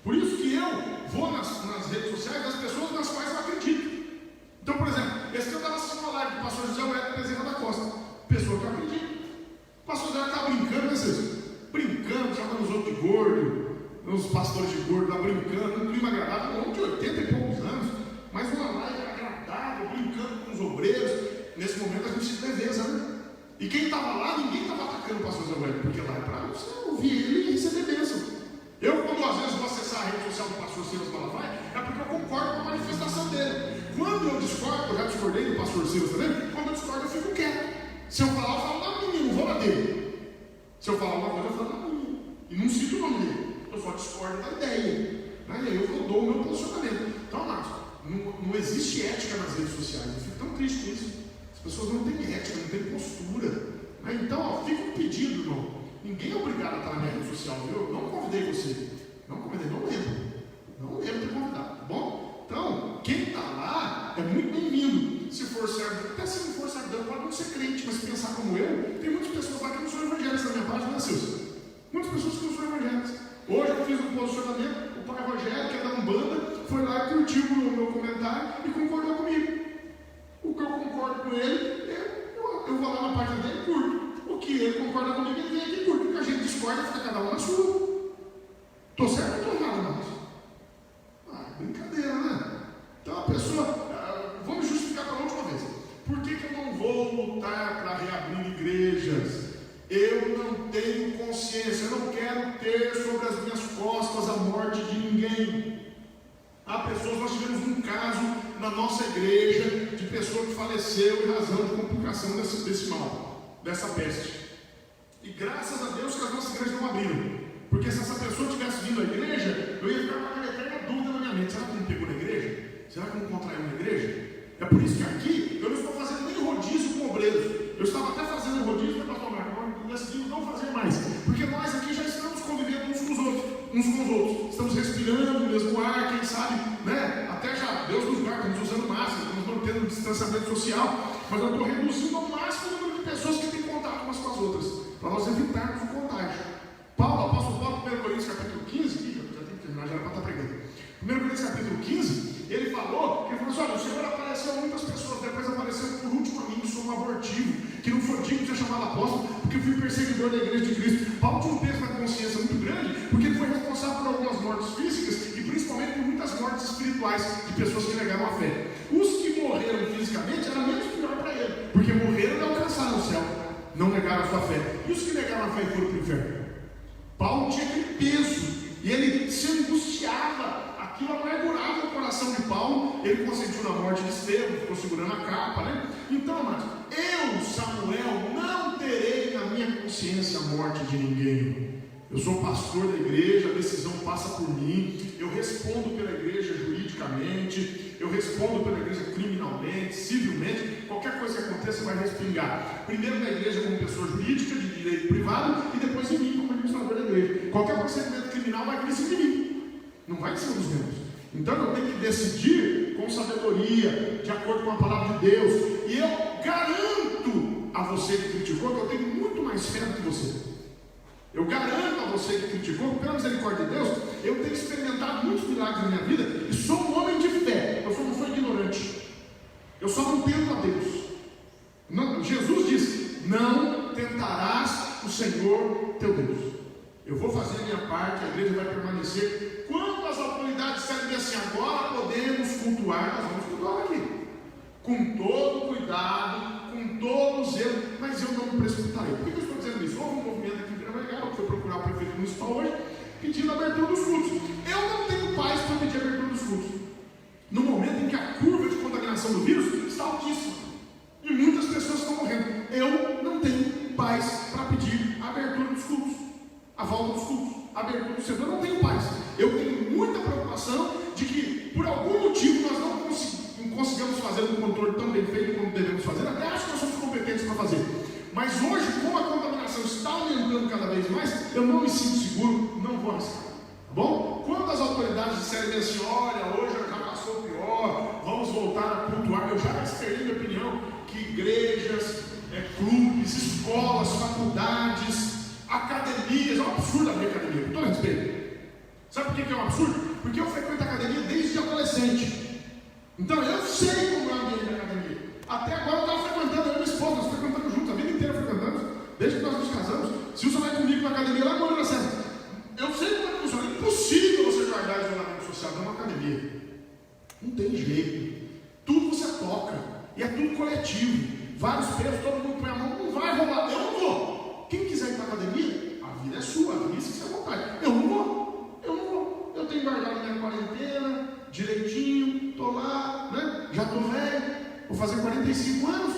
Por isso que eu vou nas redes sociais das pessoas nas quais eu acredito. Então, por exemplo, esse que eu estava assistindo uma live do pastor José Wellington Bezerra da Costa, pessoa que eu acredito. O pastor José estava brincando, né, vocês? Brincando, chamando os outros de gordo, os pastores de gordo lá brincando, um clima agradável, um homem de 80 e poucos anos, mas uma live agradável, brincando com os obreiros. Nesse momento a gente se leveza, né? E quem estava lá, ninguém estava atacando o pastor José Wellington, porque lá é para você ouvir ele e receber bênção. Eu, quando às vezes vou acessar a rede social do pastor Silas Malafaia, é porque eu concordo com a manifestação dele. Quando eu discordo, eu já discordei do pastor Silas também, quando eu discordo eu fico quieto. Se eu falar, eu falo na minha, não vou na dele. Se eu falar uma coisa, eu falo na minha. E não cito o nome dele. Eu só discordo da ideia. E aí eu dou o meu posicionamento. Então, Marcos, não existe ética nas redes sociais. Eu fico tão triste com isso. As pessoas não têm ética, não têm postura. Então, fica um pedido, irmão. Ninguém é obrigado a estar na minha rede social, viu? Eu não convidei você. Não convidei, não lembro. Não lembro de ter convidado, tá bom? Então, quem está lá é muito bem-vindo. Se for servo, até se não for servo, pode não ser crente, mas pensar como eu, tem muitas pessoas lá que não são evangélicas na minha página, né, Silvio? Muitas pessoas que não são evangélicas. Hoje eu fiz um posicionamento, o pai Rogério, que é da Umbanda, foi lá e curtiu o meu comentário e concordou comigo. O que eu concordo com ele, eu vou lá na página dele e curto. O que ele concorda comigo, ele vem aqui e curte. Porque a gente discorda, fica cada um na sua. Estou certo ou estou errado, não? Brincadeira, né? Então a pessoa, vamos justificar pela última vez. Por que eu não vou lutar para reabrir igrejas? Eu não tenho consciência, eu não quero ter sobre as minhas costas a morte de ninguém. Há pessoas, nós tivemos um caso na nossa igreja de pessoa que faleceu em razão de complicação desse mal, dessa peste. E graças a Deus que as nossas igrejas não abriram. Porque se essa pessoa tivesse vindo à igreja, eu ia ficar com uma eterna dúvida na minha mente: será que não pegou na igreja? Será que não contraiu na igreja? É por isso que aqui eu não estou fazendo nem rodízio com obreiros. Eu estava até fazendo rodízio, mas pastor Marcos, decidimos não fazer mais, porque nós aqui já estamos convivendo uns com os outros, estamos respirando o mesmo ar, quem sabe, né? Até já Deus nos guarda, estamos usando máscara, estamos mantendo o distanciamento social, mas eu estou reduzindo ao máximo o número de pessoas que têm contato umas com as outras, para nós evitarmos o contágio. Apóstolo Paulo, 1 Coríntios capítulo 15, já tem que terminar, já era para estar pregando. 1 Coríntios capítulo 15, ele falou assim: olha, o Senhor apareceu a muitas pessoas, depois apareceu por último a mim, que sou um abortivo, que não foi digno de ser chamado apóstolo, porque eu fui perseguidor da igreja de Cristo. Paulo tinha um peso na consciência muito grande, porque ele foi responsável por algumas mortes físicas e principalmente por muitas mortes espirituais de pessoas que negaram a fé. Os que morreram fisicamente era menos pior para ele, porque morreram e alcançaram o céu, não negaram a sua fé. E os que negaram a fé e foram para o inferno? Paulo tinha aquele peso e ele se angustiava. Aquilo amargurava o coração de Paulo. Ele consentiu na morte de Estevão, ficou segurando a capa, né? Então, amados, eu, Samuel, não terei na minha consciência a morte de ninguém. Eu sou pastor da igreja, a decisão passa por mim. Eu respondo pela igreja juridicamente, eu respondo pela igreja criminalmente, civilmente. Qualquer coisa que aconteça vai respingar. Primeiro na igreja como pessoa jurídica, de direito privado, e depois em mim como administrador da igreja. Qualquer procedimento criminal vai vir em cima de mim, não vai ser dos meus. Então eu tenho que decidir com sabedoria, de acordo com a palavra de Deus. E eu garanto a você que criticou que eu tenho muito mais fé do que você. Eu garanto a você que criticou, pela misericórdia de Deus, eu tenho experimentado muitos milagres na minha vida e sou um homem de fé. Eu não sou ignorante. Eu só não tento a Deus. Não, Jesus disse: não tentarás o Senhor teu Deus. Eu vou fazer a minha parte, a igreja vai permanecer. Quando as autoridades disserem assim: agora podemos cultuar, nós vamos cultuar aqui, com todo cuidado, com todo zelo, mas eu não me precipitarei. Por que eu estou dizendo isso? Houve um movimento aqui em Vila Legal, que foi procurar o prefeito municipal hoje, pedindo a abertura dos cultos. Eu não tenho paz para pedir a abertura dos cultos, no momento em que a curva de contaminação do vírus está altíssima e muitas pessoas estão morrendo. Eu não tenho paz para pedir a abertura dos cultos, a volta dos cultos, a abertura do setor. Eu não tenho paz. Eu tenho muita preocupação de que, por algum motivo, nós não consigamos fazer um controle tão bem feito como devemos fazer. Até acho que nós somos competentes para fazer. Mas hoje, como a contaminação está aumentando cada vez mais, eu não me sinto seguro, não vou arriscar. Tá bom? Quando as autoridades disserem assim: olha, hoje já passou o pior, vamos voltar a cultuar, eu já externei minha opinião que igrejas, clubes, escolas, faculdades, academias, é um absurdo a minha academia, com todo respeito. Sabe por que é um absurdo? Porque eu frequento a academia desde adolescente. Então eu sei como é o ambiente da academia. Até agora eu estava frequentando, eu e minha esposa, nós frequentamos juntos, a vida inteira frequentamos, desde que nós nos casamos. Se você vai comigo na academia, lá no Serra, eu sei como é que funciona. É impossível você guardar isolamento social numa academia. Não tem jeito. Tudo você toca, e é tudo coletivo. Vários pesos, todo mundo põe a mão, não vai rolar. Eu não vou. Quem quiser ir para a academia, a vida é sua, a vida é sua vontade. Eu não vou. Eu tenho guardado minha quarentena direitinho, estou lá, né? Já estou velho, vou fazer 45 anos.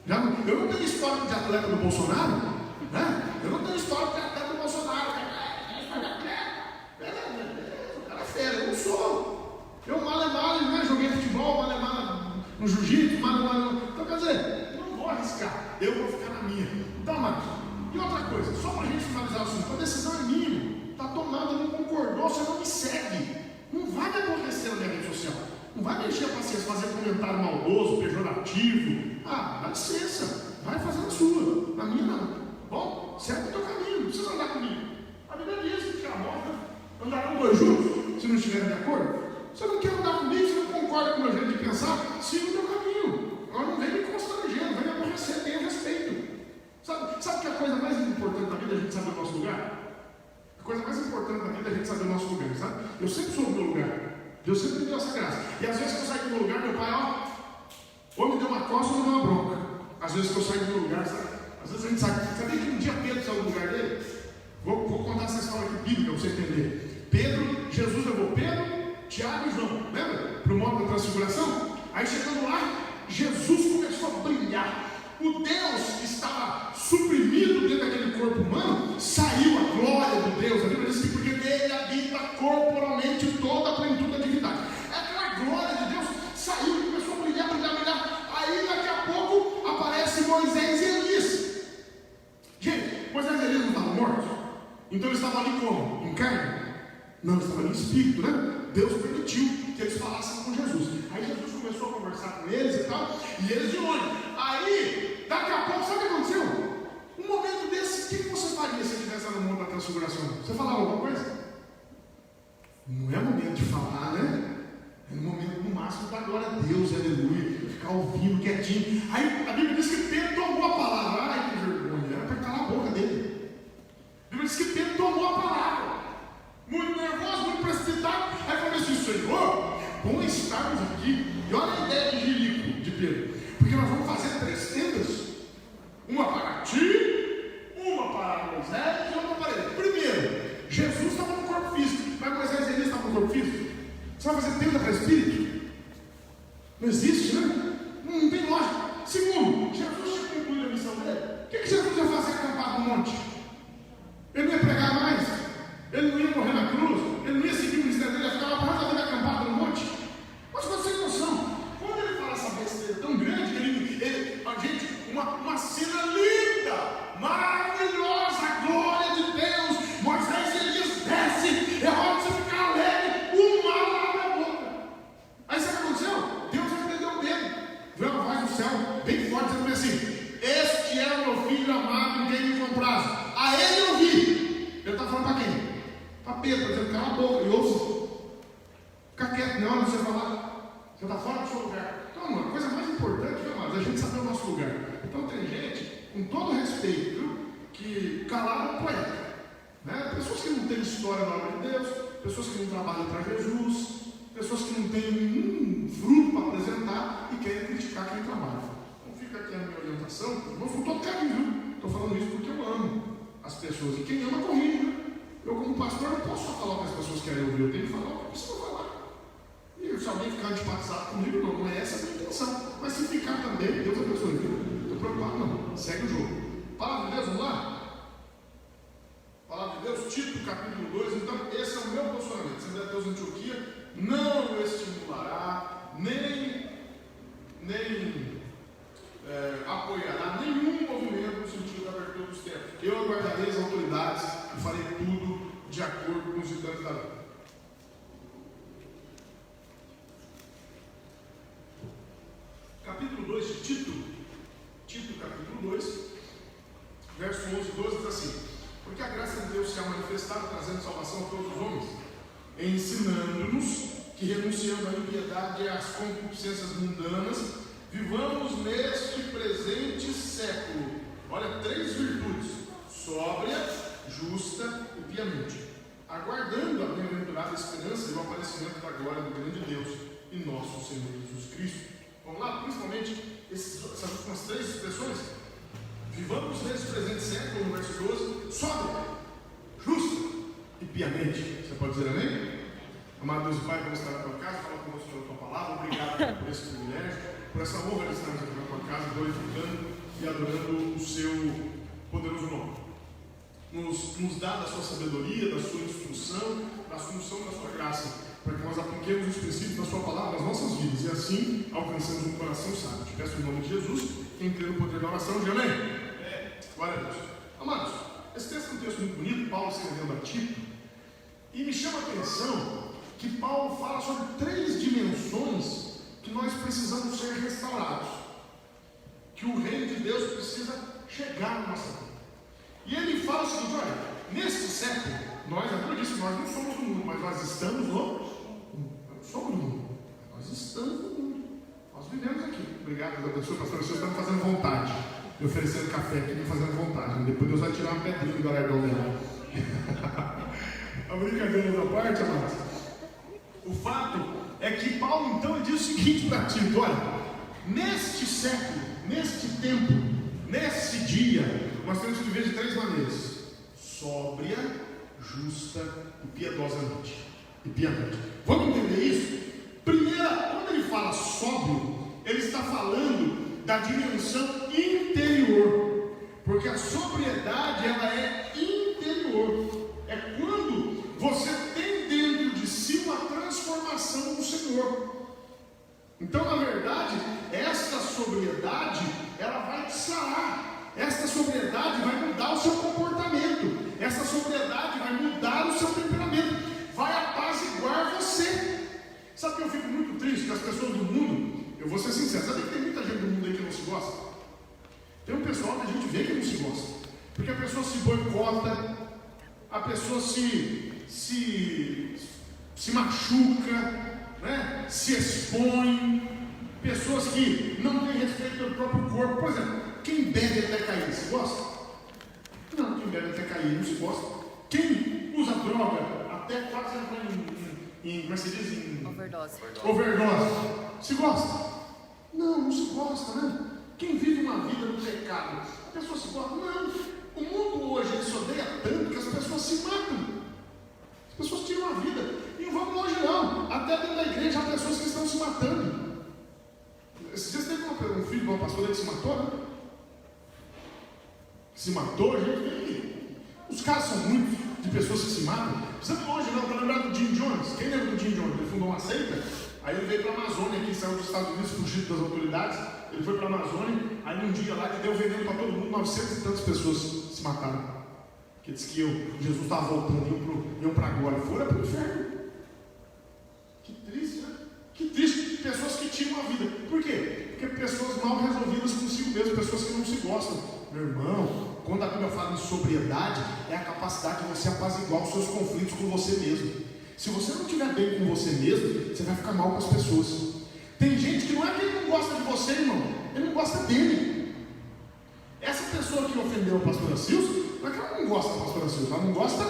Eu não tenho histórico de atleta do Bolsonaro, né? Eu não tenho histórico de atleta do Bolsonaro. O cara é fera, eu não sou. Eu mal, né? Joguei futebol, mal no jiu-jitsu, mal. Então, quer dizer, eu não vou arriscar, eu vou ficar na minha. Então, Marcos, e outra coisa, só para a gente finalizar o assunto, a decisão é minha, está tomada, não concordou, você não me segue. Não vai me aborrecer na minha rede social. Não vai me encher a paciência, fazer comentário maldoso, pejorativo. Dá licença, vai fazer a sua. Na minha não. Tá bom? Segue o teu caminho, não precisa andar comigo. A Bíblia diz que a morte andarão dois juntos, se não estiverem de acordo. Você não quer andar comigo, você não concorda com o meu jeito de pensar, siga o teu caminho. Agora não vem me constranger, não vem me aborrecer, tenha respeito. Sabe que a coisa mais importante da vida é a gente saber o nosso lugar? A coisa mais importante da vida é a gente saber o nosso lugar, sabe? Eu sempre sou o meu lugar. Deus sempre me deu essa graça. E às vezes que eu saio do meu lugar, meu pai, ou me deu uma costa ou me deu uma bronca. Às vezes que eu saio do meu lugar, sabe? Às vezes a gente sabe. Sabia que um dia Pedro saiu do lugar dele? Vou contar essa história aqui bíblica para você entender. Jesus levou Pedro, Tiago e João, lembra? Para o monte da transfiguração. Aí chegando lá, Jesus começou a brilhar. O Deus que estava suprimido dentro daquele corpo humano, saiu a glória do Deus. A Bíblia diz Então eles estavam ali como? Em carne? Não, eles estavam ali em espírito, né? Deus permitiu que eles falassem com Jesus. Aí Jesus começou a conversar com eles e tal, e eles de olho. Aí, daqui a pouco, sabe o que aconteceu? Um momento desse, o que você faria se estivesse no mundo da transfiguração? Você falava alguma coisa? Não é momento de falar, né? É no momento, no máximo, da glória a Deus, aleluia, ficar ouvindo quietinho. Aí a Bíblia diz que Pedro tomou a palavra. Ai, que vergonha, era para calar a boca dele. A Bíblia diz que Pedro tomou a palavra, muito nervoso, muito precipitado. Aí falou assim: Senhor, bom estarmos aqui. E olha a ideia de Jerico, de Pedro, porque nós vamos fazer 3 tendas: uma para ti, uma para Moisés e outra para ele. Primeiro, Jesus estava no corpo físico, mas Moisés e Elias estavam no corpo físico. Você vai fazer tenda para espírito? Não existe, né? Não tem lógica. Segundo, Jesus tinha concluído a missão dele. O que Jesus ia fazer acampado no monte? Ele não ia pregar mais? Ele não ia morrer na cruz? Ele não ia seguir o ministério dele? Ele ia ficar lá para resto da vida acampado no monte? Mas você tem noção? Quando ele fala essa besteira tão grande, a gente, uma cena linda, maravilhosa, a glória de Deus, Moisés e Elias desce, é hora de você ficar alegre, o mar abre a boca. Aí sabe o que aconteceu? Deus repreendeu Pedro, veio uma voz do céu, bem forte, dizendo assim: este é o meu filho amado, em quem me compraz. A ele eu vi. Ele está falando para quem? Para Pedro, dizendo: cala a boca e ouça. Fica quieto, não você falar. Você está fora do seu lugar. Então, a coisa mais importante, viu, amados, é a gente saber o nosso lugar. Então tem gente, com todo respeito, viu, que calaram o poeta, né? Pessoas que não têm história na obra de Deus, pessoas que não trabalham para Jesus, pessoas que não têm nenhum fruto para apresentar e querem criticar quem trabalha. Então fica aqui a minha orientação, irmãos, com todo carinho, viu? Estou falando isso porque eu amo as pessoas, e quem ama corrige, né? Eu como pastor não posso só falar o que as pessoas querem ouvir, eu tenho que falar o que precisa falar. E se alguém ficar antipatizado comigo, não é essa a minha intenção. Mas se ficar também, Deus abençoe. Não estou preocupado, não. Segue o jogo. Palavra de Deus, vamos lá? Palavra de Deus, Tito, capítulo 2. Então, esse é o meu posicionamento. Assembleia de Deus Antioquia não estimulará, nem apoiará nenhum movimento no sentido da abertura dos tempos. Eu aguardarei as autoridades e farei tudo de acordo com os ditames da lei. Capítulo 2 de Tito, capítulo 2, verso 11 e 12 diz assim: porque a graça de Deus se ha manifestado, trazendo salvação a todos os homens, ensinando-nos que, renunciando à impiedade e às concupiscências mundanas, vivamos neste presente século. Olha, 3 virtudes: sóbria, justa e piamente, aguardando a bem-aventurada esperança e o aparecimento da glória do grande Deus e nosso Senhor Jesus Cristo. Vamos lá, principalmente essas últimas 3 expressões. Vivamos nesse presente século, no verso 12, sóbria, justa e piamente. Você pode dizer amém? Amado Deus e Pai, vamos estar na tua casa, fala conosco pela tua palavra. Obrigado por esse privilégio, por essa honra de estarmos aqui na tua casa, glorificando e adorando o seu poderoso nome. Nos dá da sua sabedoria, da sua instrução, da assunção da sua graça, para que nós apliquemos os princípios da sua palavra nas nossas vidas e assim alcancemos um coração sábio. Te peço em nome de Jesus, quem crê no poder da oração, diga amém. Glória a Deus. Amados, esse texto é um texto muito bonito, Paulo escrevendo a Tito, e me chama a atenção que Paulo fala sobre 3 dimensões que nós precisamos ser restaurados, que o reino de Deus precisa chegar na nossa vida. E ele fala o seguinte: olha, neste século, nós, eu disse, nós não somos do mundo, mas nós estamos no mundo. Não somos do mundo, nós estamos no mundo. Nós vivemos aqui. Obrigado, Deus abençoe, pastor. Vocês estão me fazendo vontade, me oferecendo café aqui, me fazendo vontade. Depois Deus vai tirar uma pedrinha do galardão dela. A brincadeira da parte, amados. O fato é que Paulo, então, ele diz o seguinte para Tito: olha, neste século, neste tempo, nesse dia, nós temos que viver de 3 maneiras: sóbria, justa e piedosamente. E piamente. Vamos entender isso? Primeira, quando ele fala sóbrio, ele está falando da dimensão interior, porque a sobriedade, ela é interior. É quando você tem dentro de si uma transformação do Senhor. Então, na verdade, essa sobriedade, ela vai te sarar. Essa sobriedade vai mudar o seu comportamento. Essa sobriedade que eu fico muito triste? Que as pessoas do mundo, eu vou ser sincero, sabe que tem muita gente do mundo aí que não se gosta? Tem um pessoal que a gente vê que não se gosta. Porque a pessoa se boicota, a pessoa se machuca, né? Se expõe. Pessoas que não têm respeito pelo próprio corpo. Por exemplo, quem bebe até cair, se gosta? Não, quem bebe até cair não se gosta. Quem usa droga até quase entrar em como é que se diz? Em overdose. Se gosta? Não se gosta, né? Quem vive uma vida no pecado, a pessoa se gosta? Não. O mundo hoje ele se odeia tanto que as pessoas se matam. As pessoas tiram a vida. E não vamos longe não. Até dentro da igreja há pessoas que estão se matando. Esses dias teve um filho de uma pastora que se matou, né? Se matou, a gente vê aqui. Os casos são muitos de pessoas que se matam. Precisa de longe não, para lembrar do Jim Jones. Quem lembra do Jim Jones? Ele fundou uma seita, aí ele veio para a Amazônia, aqui saiu dos Estados Unidos, fugido das autoridades. Ele foi para a Amazônia, aí num dia lá ele deu veneno para todo mundo, 900 e tantas pessoas se mataram. Porque disse que Jesus estava voltando, iam para agora, foram para o inferno. Que triste, né? Que triste. Pessoas que tiram a vida. Por quê? Porque pessoas mal resolvidas consigo mesmo, pessoas que não se gostam. Meu irmão, quando a Bíblia fala em sobriedade, é a capacidade de você apaziguar os seus conflitos com você mesmo. Se você não estiver bem com você mesmo, você vai ficar mal com as pessoas. Tem gente que não é que ele não gosta de você, irmão, ele não gosta dele. Essa pessoa que ofendeu a pastora Silvia, não é que ela não gosta da pastora Silvia, ela não gosta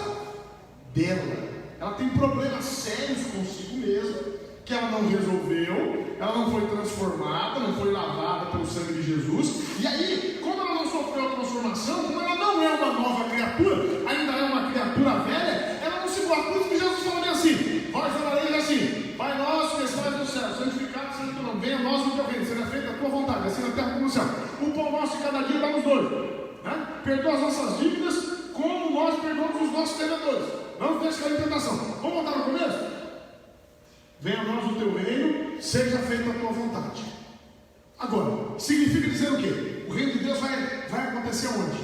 dela. Ela tem problemas sérios consigo mesma, que ela não resolveu, ela não foi transformada, não foi lavada pelo sangue de Jesus. E aí, como ela não sofreu a transformação, como ela não é uma nova criatura, ainda é uma criatura velha, ela não se gosta. Por isso que Jesus falou bem assim: vós orareis assim, Pai nosso que estás no céu, santificado seja o teu nome, venha a nós o teu reino, seja feita a tua vontade, assim na terra como no céu. O pão nosso de cada dia dá-nos hoje, né? Perdoa as nossas dívidas, como nós perdoamos os nossos devedores. Não nos deixe cair em tentação. Vamos voltar no começo? Venha a nós o teu reino, seja feita a tua vontade. Agora, significa dizer o quê? O reino de Deus vai acontecer onde?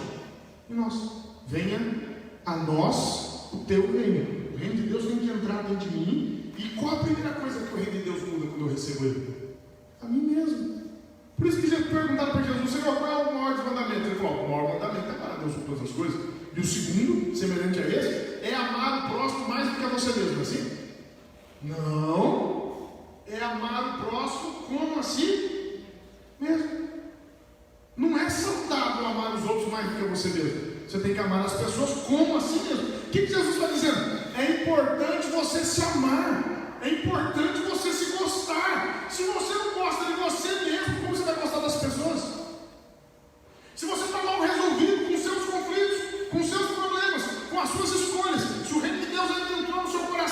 Em nós. Venha a nós o teu reino. O reino de Deus tem que entrar dentro de mim. E qual a primeira coisa que o reino de Deus muda quando eu recebo ele? A mim mesmo. Por isso que Jesus perguntaram para Jesus: Senhor, qual é o maior dos mandamentos? Ele falou: o maior mandamento é amar a Deus sobre todas as coisas. E o segundo, semelhante a esse, é amar o próximo mais do que a você mesmo. Assim? Não, é amar o próximo como a si mesmo. Não é saudável amar os outros mais do que você mesmo. Você tem que amar as pessoas como a si mesmo. O que Jesus está dizendo? É importante você se amar. É importante você se gostar. Se você não gosta de você mesmo, como você vai gostar das pessoas? Se você está mal resolvido com os seus conflitos, com os seus problemas, com as suas escolhas, se o reino de Deus ainda não entrou no seu coração,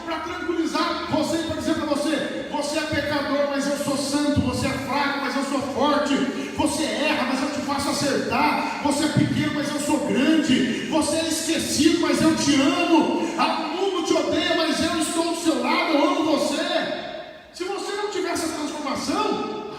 para tranquilizar você e para dizer para você: você é pecador, mas eu sou santo. Você é fraco, mas eu sou forte. Você erra, mas eu te faço acertar. Você é pequeno, mas eu sou grande. Você é esquecido, mas eu te amo. O mundo te odeia, mas eu estou do seu lado. Eu amo você. Se você não tiver essa transformação,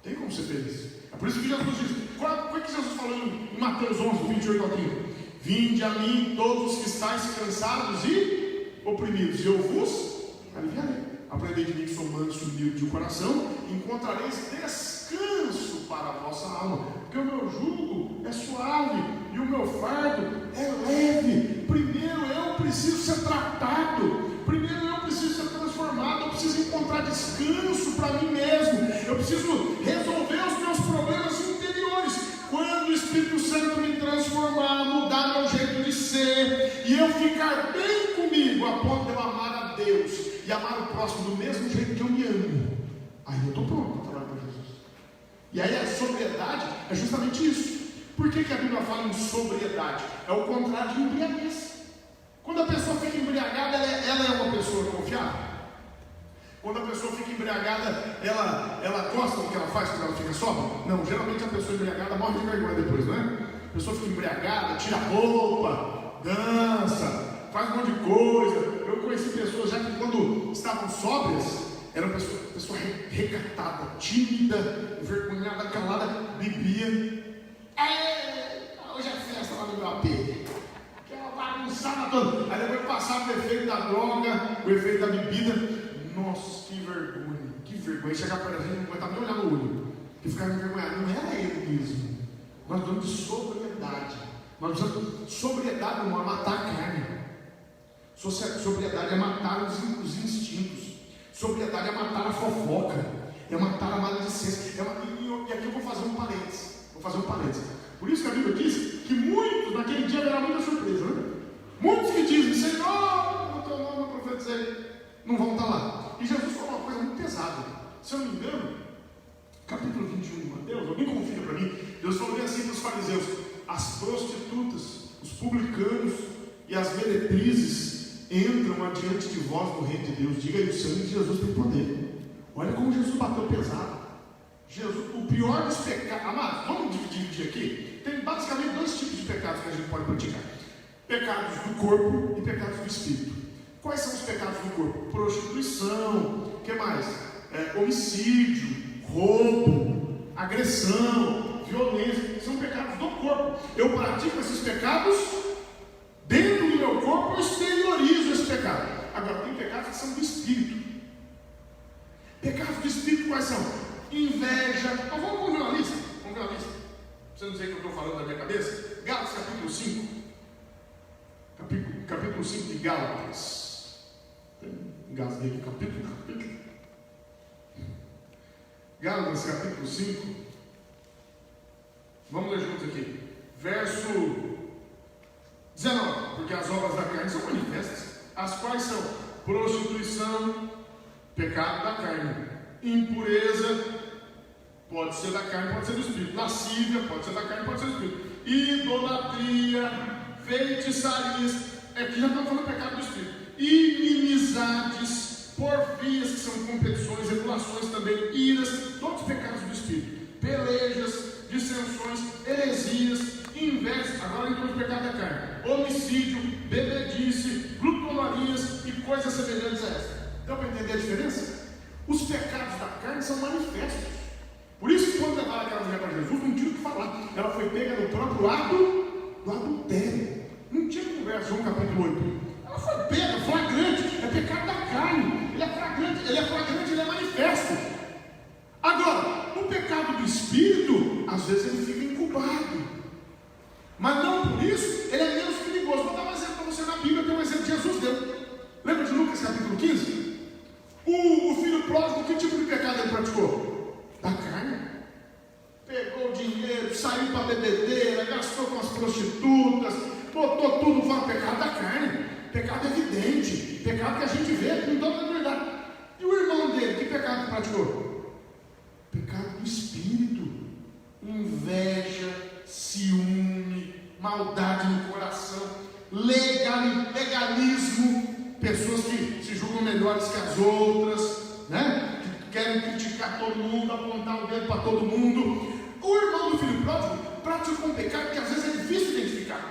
tem como ser feliz. É por isso que Jesus diz: qual é que Jesus falou em Mateus 11, 28 ao 30? Vinde a mim todos os que estáis cansados e oprimidos, e eu vos aliviarei. Aprendei de mim que sou manso e humilde de coração, encontrareis descanso para a vossa alma, porque o meu jugo é suave e o meu fardo é leve. Primeiro eu preciso ser tratado, primeiro eu preciso ser transformado, eu preciso encontrar descanso para mim mesmo, eu preciso resolver os meus problemas interiores. Quando o Espírito Santo me transformar, mudar meu jeito de ser, e eu ficar bem comigo, a ponto de eu amar a Deus e amar o próximo do mesmo jeito que eu me amo, aí eu estou pronto para trabalhar para Jesus. E aí a sobriedade é justamente isso. Por que a Bíblia fala em sobriedade? É o contrário de embriaguez. Quando a pessoa fica embriagada, ela é uma pessoa confiável. Quando a pessoa fica embriagada, ela gosta do que ela faz quando ela fica sóbria? Não, geralmente a pessoa embriagada morre de vergonha depois, não é? A pessoa fica embriagada, tira a roupa, dança, faz um monte de coisa. Eu conheci pessoas já que quando estavam sóbrias, eram pessoa recatada, tímida, envergonhada, calada, bebia. Hoje é festa lá no meu AP. Que é uma bagunça. bagunçava todo. Aí depois passava o efeito da droga, o efeito da bebida. Nossa, que vergonha, que vergonha. Chegar para a gente, não aguentava nem olhar no olho, que ficava envergonhado. Não era ele mesmo. Nós precisamos de sobriedade. Nós precisamos de sobriedade, não é matar a carne. Sobriedade é matar os instintos. Sobriedade é matar a fofoca. É matar a maledicência. E aqui eu vou fazer um parênteses. Por isso que a Bíblia diz que muitos, naquele dia haverá muita surpresa, né? Muitos que dizem, Senhor, no teu nome eu profetizei, não vão estar lá. E Jesus falou uma coisa muito pesada. Se eu não me engano, capítulo 21 de Mateus, alguém confia para mim, Deus falou bem assim para os fariseus: as prostitutas, os publicanos e as meretrizes entram adiante de vós no reino de Deus. Diga aí, o sangue de Jesus tem poder. Olha como Jesus bateu pesado. O pior dos pecados, amados, vamos dividir aqui. Tem basicamente 2 tipos de pecados que a gente pode praticar: pecados do corpo e pecados do espírito. Quais são os pecados do corpo? Prostituição, que mais? Homicídio, roubo, agressão, violência. São pecados do corpo. Eu pratico esses pecados dentro do meu corpo, eu exteriorizo esse pecado. Agora, tem pecados que são do espírito. Pecados do espírito quais são? Inveja. Então vamos ver uma lista. Vamos ver uma lista. Você não sei o que eu estou falando da minha cabeça? Gálatas capítulo 5. Capítulo 5 de Gálatas. Engasguei aqui, capítulo. Gálatas capítulo 5. Vamos ler juntos aqui. Verso 19. Porque as obras da carne são manifestas, as quais são prostituição, pecado da carne, impureza, pode ser da carne, pode ser do espírito, lascívia, pode ser da carne, pode ser do espírito, idolatria, feitiçarias, aqui já estamos falando pecado do espírito, inimizades, porfias, que são competições, emulações também, iras, todos pecados do espírito, pelejas, dissensões, heresias, invejas, agora entramos no pecado da carne, homicídio, bebedice, glutonarias e coisas semelhantes a essa. Deu para entender a diferença? Os pecados da carne são manifestos. Por isso que quando levaram aquela mulher para Jesus, não tinha o que falar. Ela foi pega no próprio ato do adultério. Não tinha conversa, João capítulo 8. Ela foi pega, flagrante. É pecado da carne. Ele é flagrante, ele é manifesto. Agora, o pecado do espírito, às vezes ele fica incubado. Mas não por isso, ele é menos perigoso. Vou dar um exemplo para você na Bíblia, tem um exemplo que Jesus deu. Lembra de Lucas capítulo 15? O filho pródigo, que tipo de pecado ele praticou? Da carne. Pegou o dinheiro, saiu para a bebedeira, gastou com as prostitutas, botou tudo fora. Pecado da carne. Pecado evidente. Pecado que a gente vê com toda a verdade. E o irmão dele, que pecado praticou? Pecado do espírito. Inveja, ciúme, maldade no coração, legalismo. Pessoas que se julgam melhores que as outras, né? Que querem criticar todo mundo, apontar o dedo para todo mundo. O irmão do filho pródigo praticou um pecado que às vezes é difícil identificar.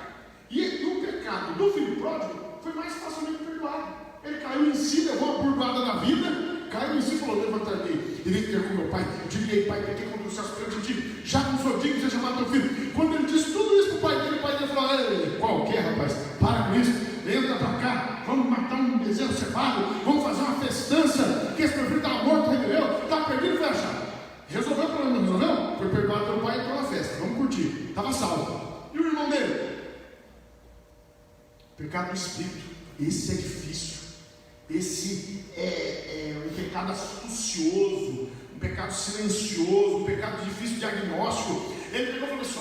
E o pecado do filho pródigo foi mais facilmente perdoado. Ele caiu em si, levou uma burdoada na vida, caiu em si e falou: levanta-me, irei ter com meu pai. Eu diria: pai, pequei contra os seus perante ti, já não sou digno de ser chamado teu filho. Quando ele disse tudo isso para o pai dele falou: qual que é, rapaz? Para com isso, entra para cá, vamos matar um bezerro cevado, vamos fazer uma festança, que esse meu filho estava morto, reviveu, estava perdido, foi achado. Resolveu o problema, não resolveu? Foi perdoado pelo pai e pela festa, vamos curtir, estava salvo. E o irmão dele? Pecado do espírito. Esse é difícil. Esse é um pecado astucioso, um pecado silencioso, um pecado difícil de diagnóstico. Ele pegou e falou assim: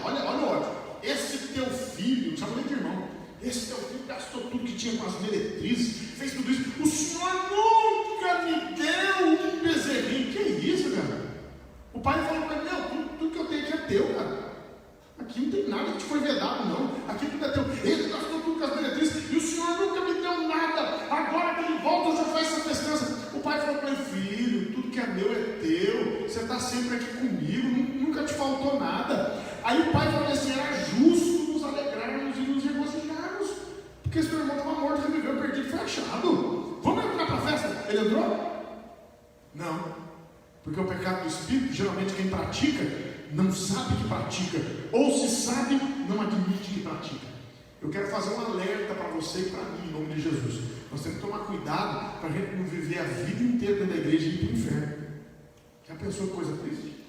olha o ódio. Esse teu filho, não chama nem de irmão, esse teu filho gastou tudo que tinha com as meretrizes, fez tudo isso. O senhor nunca me deu um bezerrinho. Que isso, cara? O pai falou para ele: não, tudo que eu tenho aqui é teu, cara. Aqui não tem nada que te foi vedado, não. Aqui tudo é teu. Ele gastou tudo com as meretrizes e o senhor nunca me deu nada. Agora que ele volta, eu já faço essa festança. O pai falou para ele: filho, tudo que é meu é teu. Você está sempre aqui comigo, nunca te faltou nada. Aí o pai falou assim: era justo nos alegrarmos e nos regocijarmos, porque esse meu irmão estava morto, reviveu, perdido, foi achado. Vamos entrar para a festa? Ele entrou? Não. Porque o pecado do espírito, geralmente quem pratica não sabe que pratica, ou se sabe, não admite que pratica. Eu quero fazer um alerta para você e para mim, em nome de Jesus. Nós temos que tomar cuidado para a gente não viver a vida inteira dentro da igreja e ir para o inferno. Já pensou coisa triste?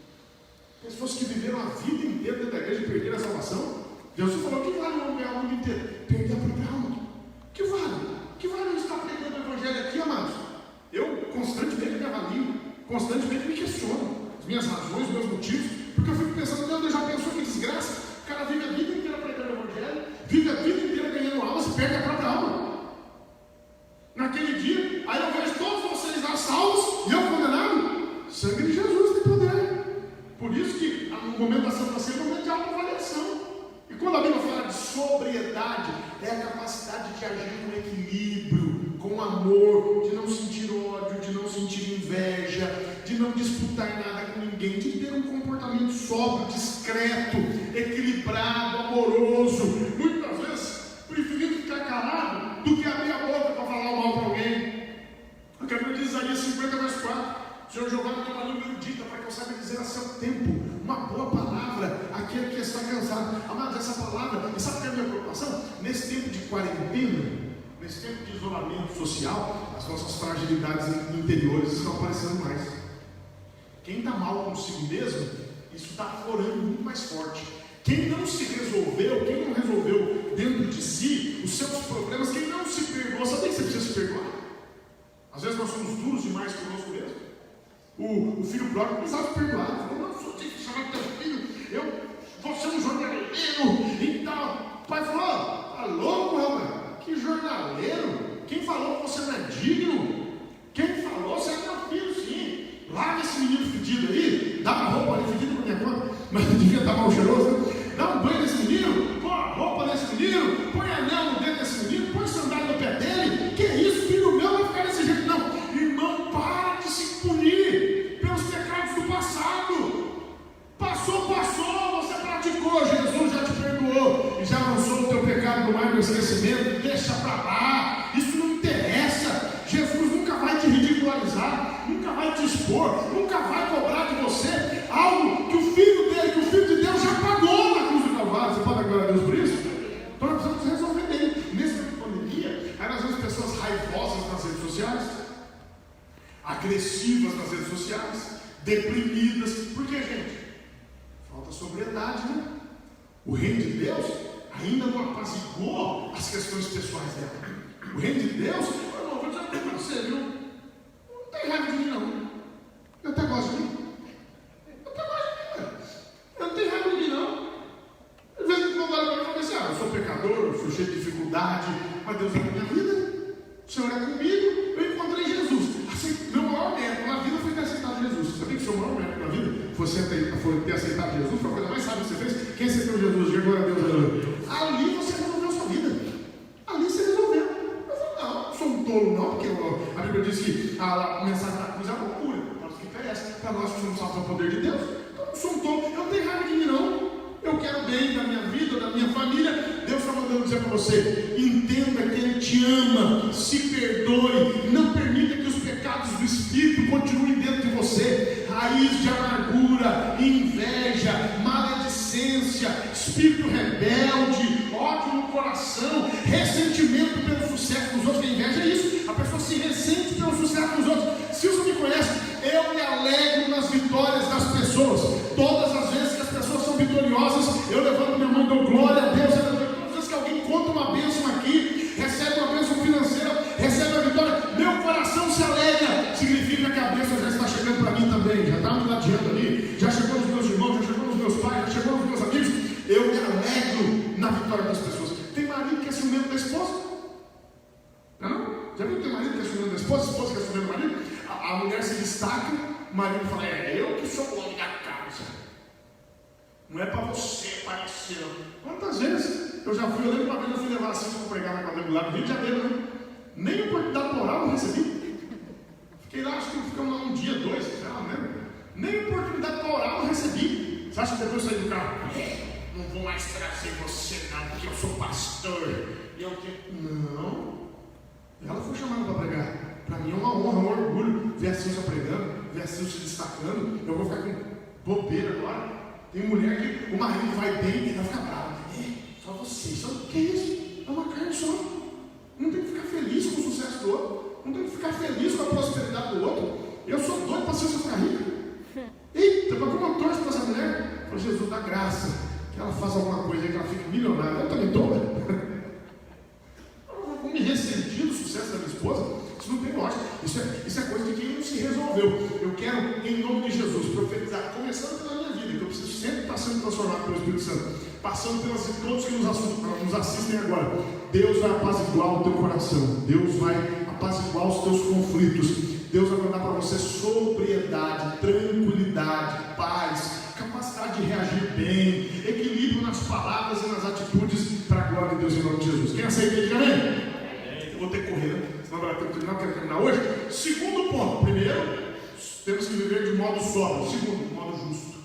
Pessoas que viveram a vida inteira dentro da igreja e perderam a salvação. Deus falou que vale o homem ganhar o mundo inteiro, perder a própria alma. Que vale? Que vale eu estar pregando o evangelho aqui, amados? Eu constantemente me avalio, constantemente me questiono as minhas razões, os meus motivos, porque eu fico pensando, Deus já pensou que desgraça? O cara vive a vida inteira pregando o evangelho, vive a vida inteira ganhando alma, se perde a própria alma. Naquele dia, aí eu vejo todos vocês lá salvos e eu condenado. Sangue de Jesus tem poder. Por isso que no momento da Santa Ceia é um momento de autoavaliação. E quando a Bíblia fala de sobriedade, é a capacidade de agir com equilíbrio, com amor, de não sentir ódio, de não sentir inveja, de não disputar nada com ninguém, de ter um comportamento sóbrio, discreto, equilibrado, amoroso. Muitas vezes, preferindo ficar calado do que abrir a boca para falar o mal para alguém. A Bíblia diz Isaías 50:4. O Senhor Jeová me deu uma língua erudita para que eu saiba dizer a seu tempo uma boa palavra àquele que está cansado. Amados, essa palavra, e sabe qual é a minha preocupação? Nesse tempo de quarentena, nesse tempo de isolamento social, as nossas fragilidades interiores estão aparecendo mais. Quem está mal consigo mesmo, isso está aflorando muito mais forte. Quem não se resolveu, quem não resolveu dentro de si os seus problemas, quem não se perdoou, sabe que você precisa se perdoar? Às vezes nós somos duros demais conosco mesmo. O filho pródigo precisava se perdoar. Ele falou, não, só tem que chamar teu filho, vou ser um jornaleiro e tal. O pai falou, tá louco, rapaz? Que jornaleiro? Quem falou que você não é digno? Quem falou? Você é meu filho, sim. Lava esse menino fedido aí, dá uma roupa ali fedida por minha conta, mas devia estar mal cheiroso, né? Dá um banho nesse menino, põe a roupa nesse menino, põe anel no dedo desse menino, põe sandália no pé dele. Que isso, filho meu, vai ficar desse jeito? Não, irmão, para de se punir pelos pecados do passado. Passou, você praticou, Jesus já te perdoou e já lançou o teu pecado no mar do esquecimento. Deixa para lá, isso não interessa. Jesus nunca vai te ridicularizar, nunca vai te expor, nunca vai cobrar de você algo que o Filho dele, que o Filho de Deus já pagou na cruz do Calvário. Você pode dar glória a Deus por isso? Então nós precisamos resolver dele. Nessa pandemia, aí nós vemos pessoas raivosas nas redes sociais, agressivas nas redes sociais, deprimidas. Por que, gente? Falta sobriedade, né? O reino de Deus ainda não apaziguou as questões pessoais dela. O reino de Deus, eu vou dizer para você, viu? Não tem raiva de mim, não. Eu até gosto de mim. Eu não tenho raiva de mim, não. Às vezes quando olha para mim e fala assim, eu sou pecador, eu sou cheio de dificuldade, mas Deus é na minha vida, o Senhor é comigo, eu encontrei Jesus. Assim, meu maior mérito na vida foi ter aceitado Jesus. Sabia que o seu maior mérito na vida foi ter aceitado Jesus? Foi a coisa mais sábia que você fez? Quem aceitou Jesus? Diga glória a Deus, aleluia. Ali você resolveu a sua vida. Ali você resolveu. Eu falei, não sou um tolo, não, porque a Bíblia diz que a mensagem da cruz é uma loucura. Para os que perecem, para nós que somos salvos pelo poder de Deus. Então, eu sou um tolo, eu não tenho raiva de mim, não. Eu quero bem da minha vida, da minha família. Deus está mandando dizer para você: entenda que Ele te ama, se perdoe, não permita que os pecados do Espírito continuem dentro de você. Raiz de amargura, inveja, maledicência, espírito rebelde, ódio no coração, ressentimento pelo sucesso dos outros. Que inveja é isso, a pessoa se ressente pelo sucesso dos outros. Se você me conhece, eu me alegro nas vitórias das pessoas. Todas as vezes que as pessoas são vitoriosas, eu levanto minha mão e dou glória a Deus. Todas as vezes que alguém conta uma bênção aqui, recebe uma bênção financeira, recebe a vitória, meu coração se alegra. Significa que a bênção já está chegando para mim também, já está me ladeando ali, já chegou nos meus irmãos, já chegou nos meus pais, já chegou nos meus amigos. Eu me alegro na vitória das pessoas. Tem marido que é ciumento da esposa? Não? Já viu que tem marido que é ciumento da esposa que é ciumento do marido? A mulher se destaca, o marido fala, eu que sou o homem da casa. Não é para você parecer. Quantas vezes eu já fui, eu lembro uma vez eu fui levar assim para pregar na quadrangular no Rio de Janeiro, né? Nem oportunidade moral eu recebi. Fiquei lá, acho que ficamos lá um dia, dois, sei lá, né? Nem oportunidade moral eu recebi. Você acha que depois eu saí do carro? Não vou mais trazer você não, porque eu sou pastor. E eu tenho. Não. Ela foi chamada para pregar. Para mim é uma honra, um orgulho ver a Silvia pregando, ver a Silvia se destacando. Eu vou ficar com bobeira agora. Tem mulher que o marido vai bem e ela fica brava. Só você. O que é isso? É uma carne só. Não tem que ficar feliz com o sucesso do outro. Não tem que ficar feliz com a prosperidade do outro. Eu sou doido para ser ficar rico. Eita, mas como eu torço para essa mulher? Falei, Jesus, dá graça. Que ela faça alguma coisa aí, que ela fique milionária. Eu também estou, né? Eu vou me ressentir do sucesso da minha esposa. Isso não tem lógica. Isso é coisa de quem não se resolveu. Eu quero, em nome de Jesus, profetizar, começando pela minha vida, que eu preciso sempre estar sendo transformado pelo Espírito Santo, passando pelas todos que nos assistem agora. Deus vai apaziguar o teu coração. Deus vai apaziguar os teus conflitos. Deus vai mandar para você sobriedade, tranquilidade, paz, capacidade de reagir bem, equilíbrio nas palavras e nas atitudes, para a glória de Deus em nome de Jesus. Quem aceita, diga amém? Eu vou ter que correr, né? Senão vai ter que terminar, eu quero terminar hoje. Segundo ponto. Primeiro, temos que viver de modo sóbrio. Segundo, de modo justo.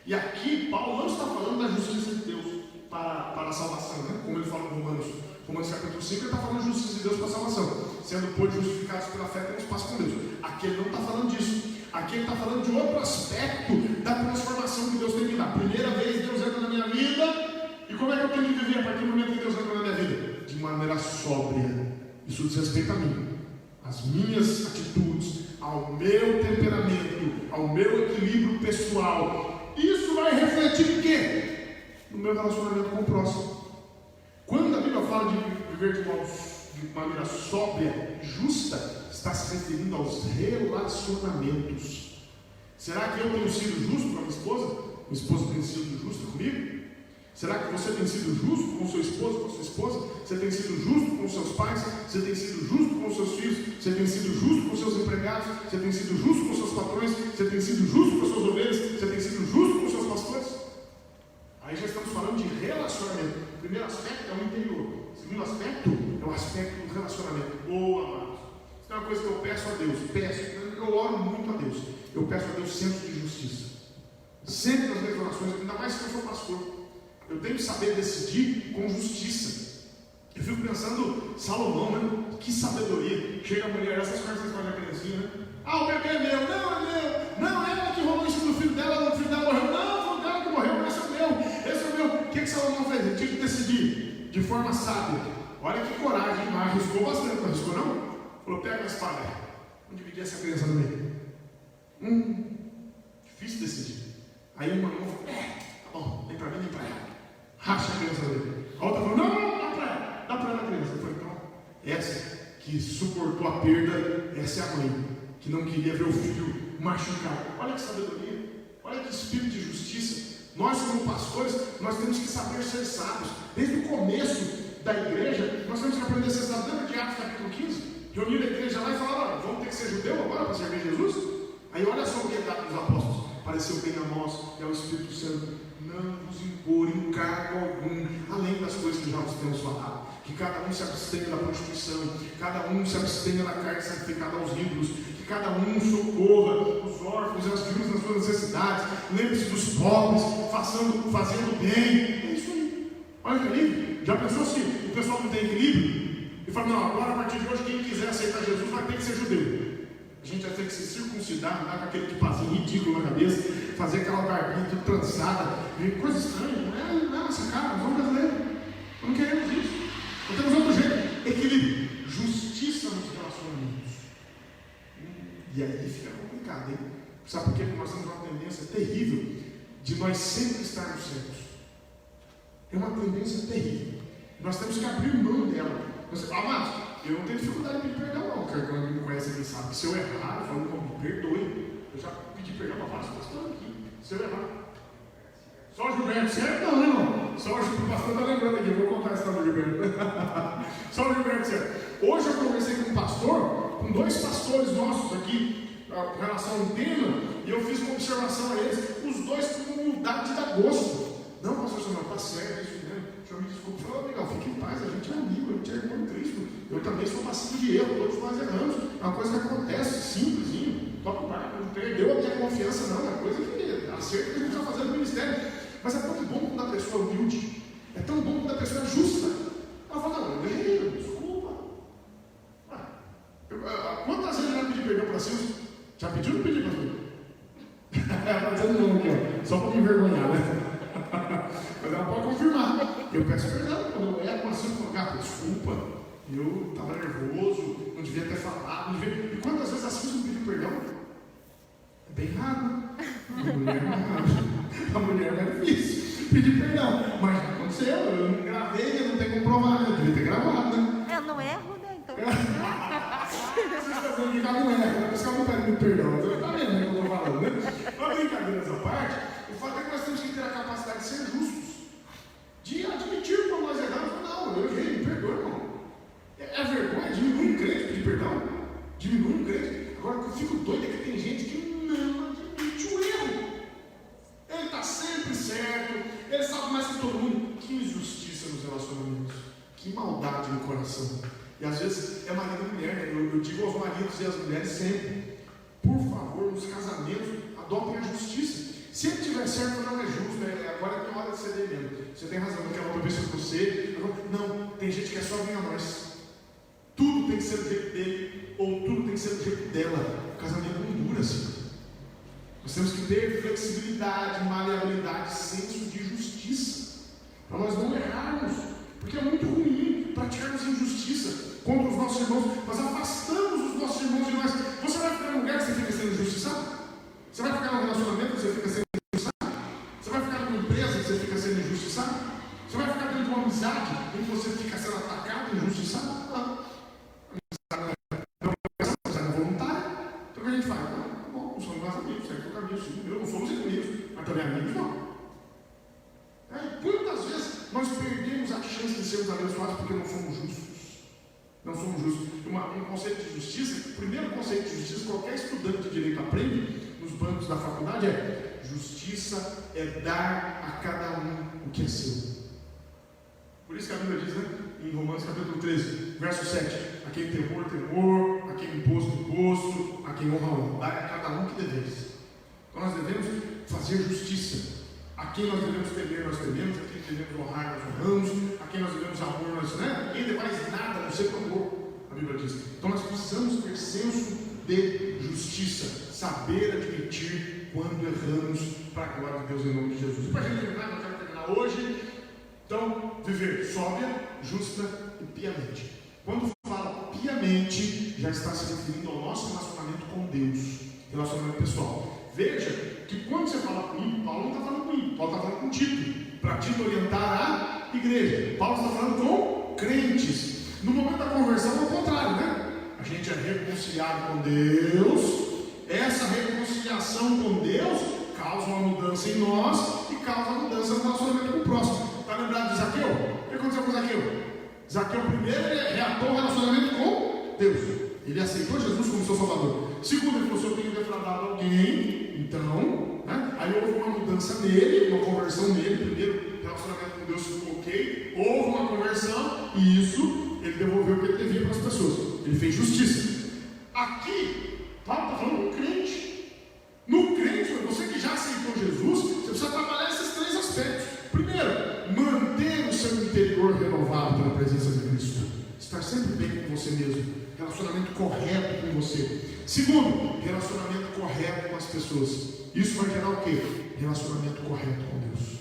E aqui, Paulo não está falando da justiça de Deus para a salvação, né? Como ele fala em Romanos capítulo 5, ele está falando de justiça de Deus para a salvação. Sendo, pois, justificados pela fé, temos paz com Deus. Aqui ele não está falando disso. Aqui ele está falando de outro aspecto da transformação que Deus tem que dar. Primeira vez Deus entra na minha vida. E como é que eu tenho que viver a partir do momento que Deus entra na minha vida? De maneira sóbria. Isso diz respeito a mim. As minhas atitudes, ao meu temperamento, ao meu equilíbrio pessoal. Isso vai refletir em quê? No meu relacionamento com o próximo. Quando a Bíblia fala de viver de maneira sóbria, justa, está se referindo aos relacionamentos. Será que eu tenho sido justo com a minha esposa? Minha esposa tem sido justa comigo? Será que você tem sido justo com o seu esposo, com a sua esposa? Você tem sido justo com os seus pais? Você tem sido justo com os seus filhos? Você tem sido justo com os seus empregados? Você tem sido justo com os seus patrões? Você tem sido justo com as suas ovelhas? Você tem sido justo com os seus pastores? Aí já estamos falando de relacionamento. O primeiro aspecto é o interior. O segundo aspecto é o aspecto do relacionamento. Amados, isso é uma coisa que eu peço a Deus. Eu oro muito a Deus. Eu peço a Deus senso de justiça. Sempre nas minhas orações, ainda mais que eu sou pastor. Eu tenho que saber decidir com justiça. Eu fico pensando, Salomão, né? Que sabedoria. Chega a mulher, essas coisas que vocês fazem a criancinha, né? O bebê é meu. Não, é meu. Não, ela que rolou isso no filho dela, o filho dela morreu. Não, foi o dela que morreu, esse é meu. O que Salomão fez? Ele tinha que decidir de forma sábia. Olha que coragem, mas arriscou bastante, não arriscou não? Falou, pega a espada. Vamos dividir essa criança no meio. Difícil decidir. Aí uma mão falou, tá bom, nem para mim, nem para ela. Racha a criança dele. A outra falou, não, dá para ela a criança. Ele falou, então, essa que suportou a perda, essa é a mãe, que não queria ver o filho machucado. Olha que sabedoria, olha que espírito de justiça. Nós, como pastores, nós temos que saber ser sábios. Desde o começo da igreja, nós temos que aprender a ser sábios. Lembra de Atos capítulo 15? Reuniram a igreja lá e falaram, vamos ter que ser judeu agora para servir Jesus? Aí olha só o recado dos apóstolos. Pareceu bem a nós e ao Espírito Santo não vos impor encargo algum, além das coisas que já vos temos falado. Que cada um se abstenha da prostituição, cada um se abstenha da carne sacrificada aos ídolos, que cada um socorra os órfãos e as viúvas nas suas necessidades, lembre-se dos pobres, fazendo bem. É isso aí. Olha que equilíbrio. Já pensou se o pessoal não tem equilíbrio? E fala, não, agora a partir de hoje quem quiser aceitar Jesus vai ter que ser judeu. A gente vai ter que se circuncidar, andar com aquele tipazinho ridículo na cabeça, fazer aquela barbinha tudo trançada, coisa estranha, não é nossa cara, nós somos brasileiros, não queremos isso, não temos outro jeito. Equilíbrio, justiça nos relacionamentos. E aí fica complicado, hein? Sabe por quê? Porque nós temos uma tendência terrível de nós sempre estarmos certos. É uma tendência terrível. Nós temos que abrir mão dela. Amados, eu não tenho dificuldade de pedir perdão, não. Quem me conhece aqui sabe que se eu errar, eu falo, não, me perdoe. Eu já pedi perdão para vários pastores aqui. Se eu errar. Só o Gilberto, certo? Não, irmão. Só o pastor está lembrando aqui, eu vou contar a história do Gilberto. Só o Gilberto, certo? Hoje eu conversei com um pastor, com 2 pastores nossos aqui, com relação ao tema, e eu fiz uma observação a eles, os 2 com humildade de dar gosto. Não, pastor, você não está certo, isso mesmo. O senhor me desculpe. Falou, amigão, fique em paz, a gente é amigo, a gente é irmão em Cristo. Eu também sou passivo de erro, todos nós erramos. É uma coisa que acontece, simplesinho. Toca o pai, não perdeu a minha confiança, não. É uma coisa que acerta que a gente está fazendo no ministério. Mas é tão bom quando a pessoa é humilde. É tão bom quando a pessoa é justa. Ela fala, não, eu errei, desculpa. Quantas vezes eu já pedi perdão para Silvio? Já pediu ou não pediu, pastor? Está dizendo não aqui, ó. Só para me envergonhar, né? Mas ela pode confirmar. Eu peço perdão quando eu erro assim, colocar desculpa, eu estava nervoso, não devia ter falado, não devia... E quantas vezes assim não pediu perdão? É bem raro, né? A mulher não é difícil pedir perdão, mas já aconteceu, eu não gravei, eu não tenho como provar, eu devia ter gravado, né? Eu não erro, né? Então. Vocês estão dizendo que ela não erra, por isso que ela não pede muito perdão, você está vendo o que eu estou falando, né? Mas brincadeiras à parte, o fato é que nós temos que ter a capacidade de ser justos, de admitir quando nós erramos. Não, eu errei, me perdoa, irmão. É vergonha, diminui um crente pedir perdão, diminui um crente. Agora o que eu fico doido é que tem gente que não admite o erro. Ele está sempre certo, ele sabe mais que todo mundo. Que injustiça nos relacionamentos, que maldade no coração. E às vezes é marido e mulher, né? Eu digo aos maridos e às mulheres sempre: por favor, nos casamentos, adotem a justiça. Se ele estiver certo, não é justo, né? Agora é hora de ceder mesmo. Você tem razão, não quero outra pessoa que você. Não, tem gente que é só vir a nós. Tudo tem que ser do jeito dele, ou tudo tem que ser do jeito dela. O casamento não dura assim. Nós temos que ter flexibilidade, maleabilidade, senso de justiça, para nós não errarmos, porque é muito ruim praticarmos injustiça contra os nossos irmãos. Nós afastamos os nossos irmãos de nós. Você vai ficar num lugar que você fica sendo injustiçado? Você vai ficar num relacionamento que você fica sendo injustiçado? Você vai ficar numa empresa que você fica sendo injustiçado? Você vai ficar dentro de uma amizade em que você fica sendo atacado, injustiçado? Não. Amizade é voluntária. Então o que a gente faz? Não somos mais amigos, segue o caminho, não somos inimigos, mas também amigos não. Quantas vezes nós perdemos a chance de sermos abençoados porque não somos justos? Não somos justos. Um conceito de justiça, o primeiro conceito de justiça, qualquer estudante de direito aprende nos bancos da faculdade é: justiça é dar a cada um o que é seu. Por isso que a Bíblia diz, né, em Romanos capítulo 13, verso 7: a quem temor, temor, a quem imposto, imposto, a quem honra, honra, dar a cada um que deveis. Então nós devemos fazer justiça. A quem nós devemos temer, nós tememos. A quem devemos honrar, nós honramos. A quem nós devemos amor, nós, né? Ninguém faz nada, não sei amor, a Bíblia diz. Então nós precisamos ter senso de justiça, saber admitir quando erramos, para a glória de Deus em nome de Jesus. E para a gente terminar, eu quero terminar hoje. Então, viver sóbria, justa e piamente. Quando fala piamente, já está se referindo ao nosso relacionamento com Deus, relacionamento pessoal. Veja que quando você fala com ímpio, Paulo não está falando com ímpio, Paulo está falando com Tito, para Tito orientar a igreja. Paulo está falando com crentes. No momento da conversão é o contrário, né? A gente é reconciliado com Deus. Essa reconciliação com Deus causa uma mudança em nós e causa uma mudança no relacionamento com o próximo. Está lembrado de Zaqueu? O que aconteceu com Zaqueu? Zaqueu primeiro, ele reatou o relacionamento com Deus. Ele aceitou Jesus como seu salvador. Segundo, ele falou: se eu tenho defraudado alguém, então, né? Aí houve uma mudança nele, uma conversão nele. Primeiro, relacionamento com Deus ficou ok, houve uma conversão, e isso, ele devolveu o que ele devia para as pessoas. Ele fez justiça. Aqui, Paulo está falando no crente. No crente, você que já aceitou Jesus, você precisa trabalhar esses três aspectos. Primeiro, manter o seu interior renovado pela presença de Cristo. Estar sempre bem com você mesmo. Relacionamento correto com você. Segundo, relacionamento correto com as pessoas. Isso vai gerar o quê? Relacionamento correto com Deus.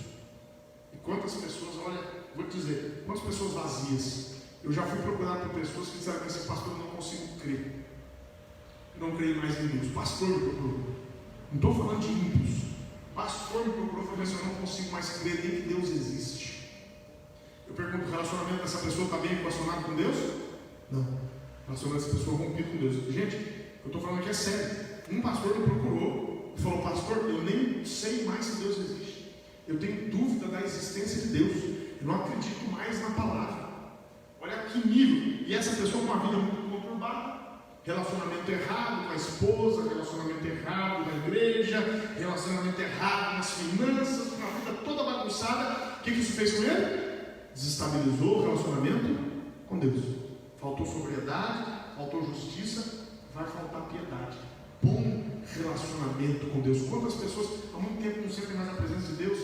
E quantas pessoas, olha, vou te dizer, quantas pessoas vazias. Eu já fui procurado por pessoas que disseram assim: pastor, eu não consigo crer. Eu não creio mais em Deus. Pastor me procurou. Não estou falando de ímpios. Pastor me procurou e falou assim: eu não consigo mais crer nem que Deus existe. Eu pergunto: o relacionamento dessa pessoa está bem relacionado com Deus? Não. O relacionamento dessa pessoa é rompido com Deus. Gente, eu estou falando aqui é sério. Um pastor me procurou e falou: pastor, eu nem sei mais se Deus existe. Eu tenho dúvida da existência de Deus. Eu não acredito mais na palavra. Olha que nível. E essa pessoa com uma vida muito conturbada. Relacionamento errado com a esposa, relacionamento errado na igreja, relacionamento errado nas finanças, uma vida toda bagunçada. O que isso fez com ele? Desestabilizou o relacionamento com Deus. Faltou sobriedade, faltou justiça, vai faltar piedade. Bom relacionamento com Deus. Quantas pessoas há muito tempo não sentem mais a presença de Deus,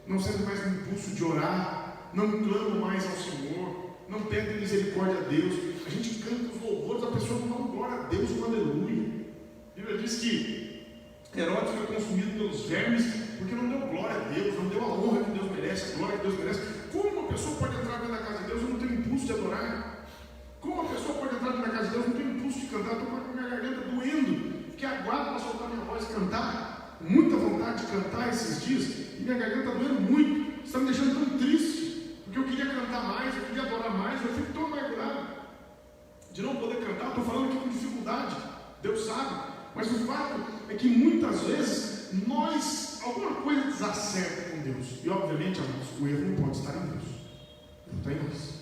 não sentem mais o impulso de orar, não clamam mais ao Senhor, não pedem misericórdia a Deus. A gente canta os louvores, a pessoa não dá glória a Deus com aleluia. A Bíblia diz que Herodes foi consumido pelos vermes porque não deu glória a Deus, não deu a honra que Deus merece, a glória que Deus merece. Como uma pessoa pode entrar dentro da casa de Deus e não ter impulso de adorar? Como a pessoa pode entrar dentro da casa de Deus e não ter impulso de cantar? Estou com a minha garganta doendo, fiquei aguado para soltar minha voz e cantar. Muita vontade de cantar esses dias, e minha garganta está doendo muito. Está me deixando tão triste, porque eu queria cantar mais, eu queria adorar mais, eu fico tão amargurado de não poder cantar. Estou falando aqui com dificuldade, Deus sabe, mas o fato é que muitas vezes nós, alguma coisa desacerta com Deus, e obviamente, amados, o erro não pode estar em Deus, não está em nós.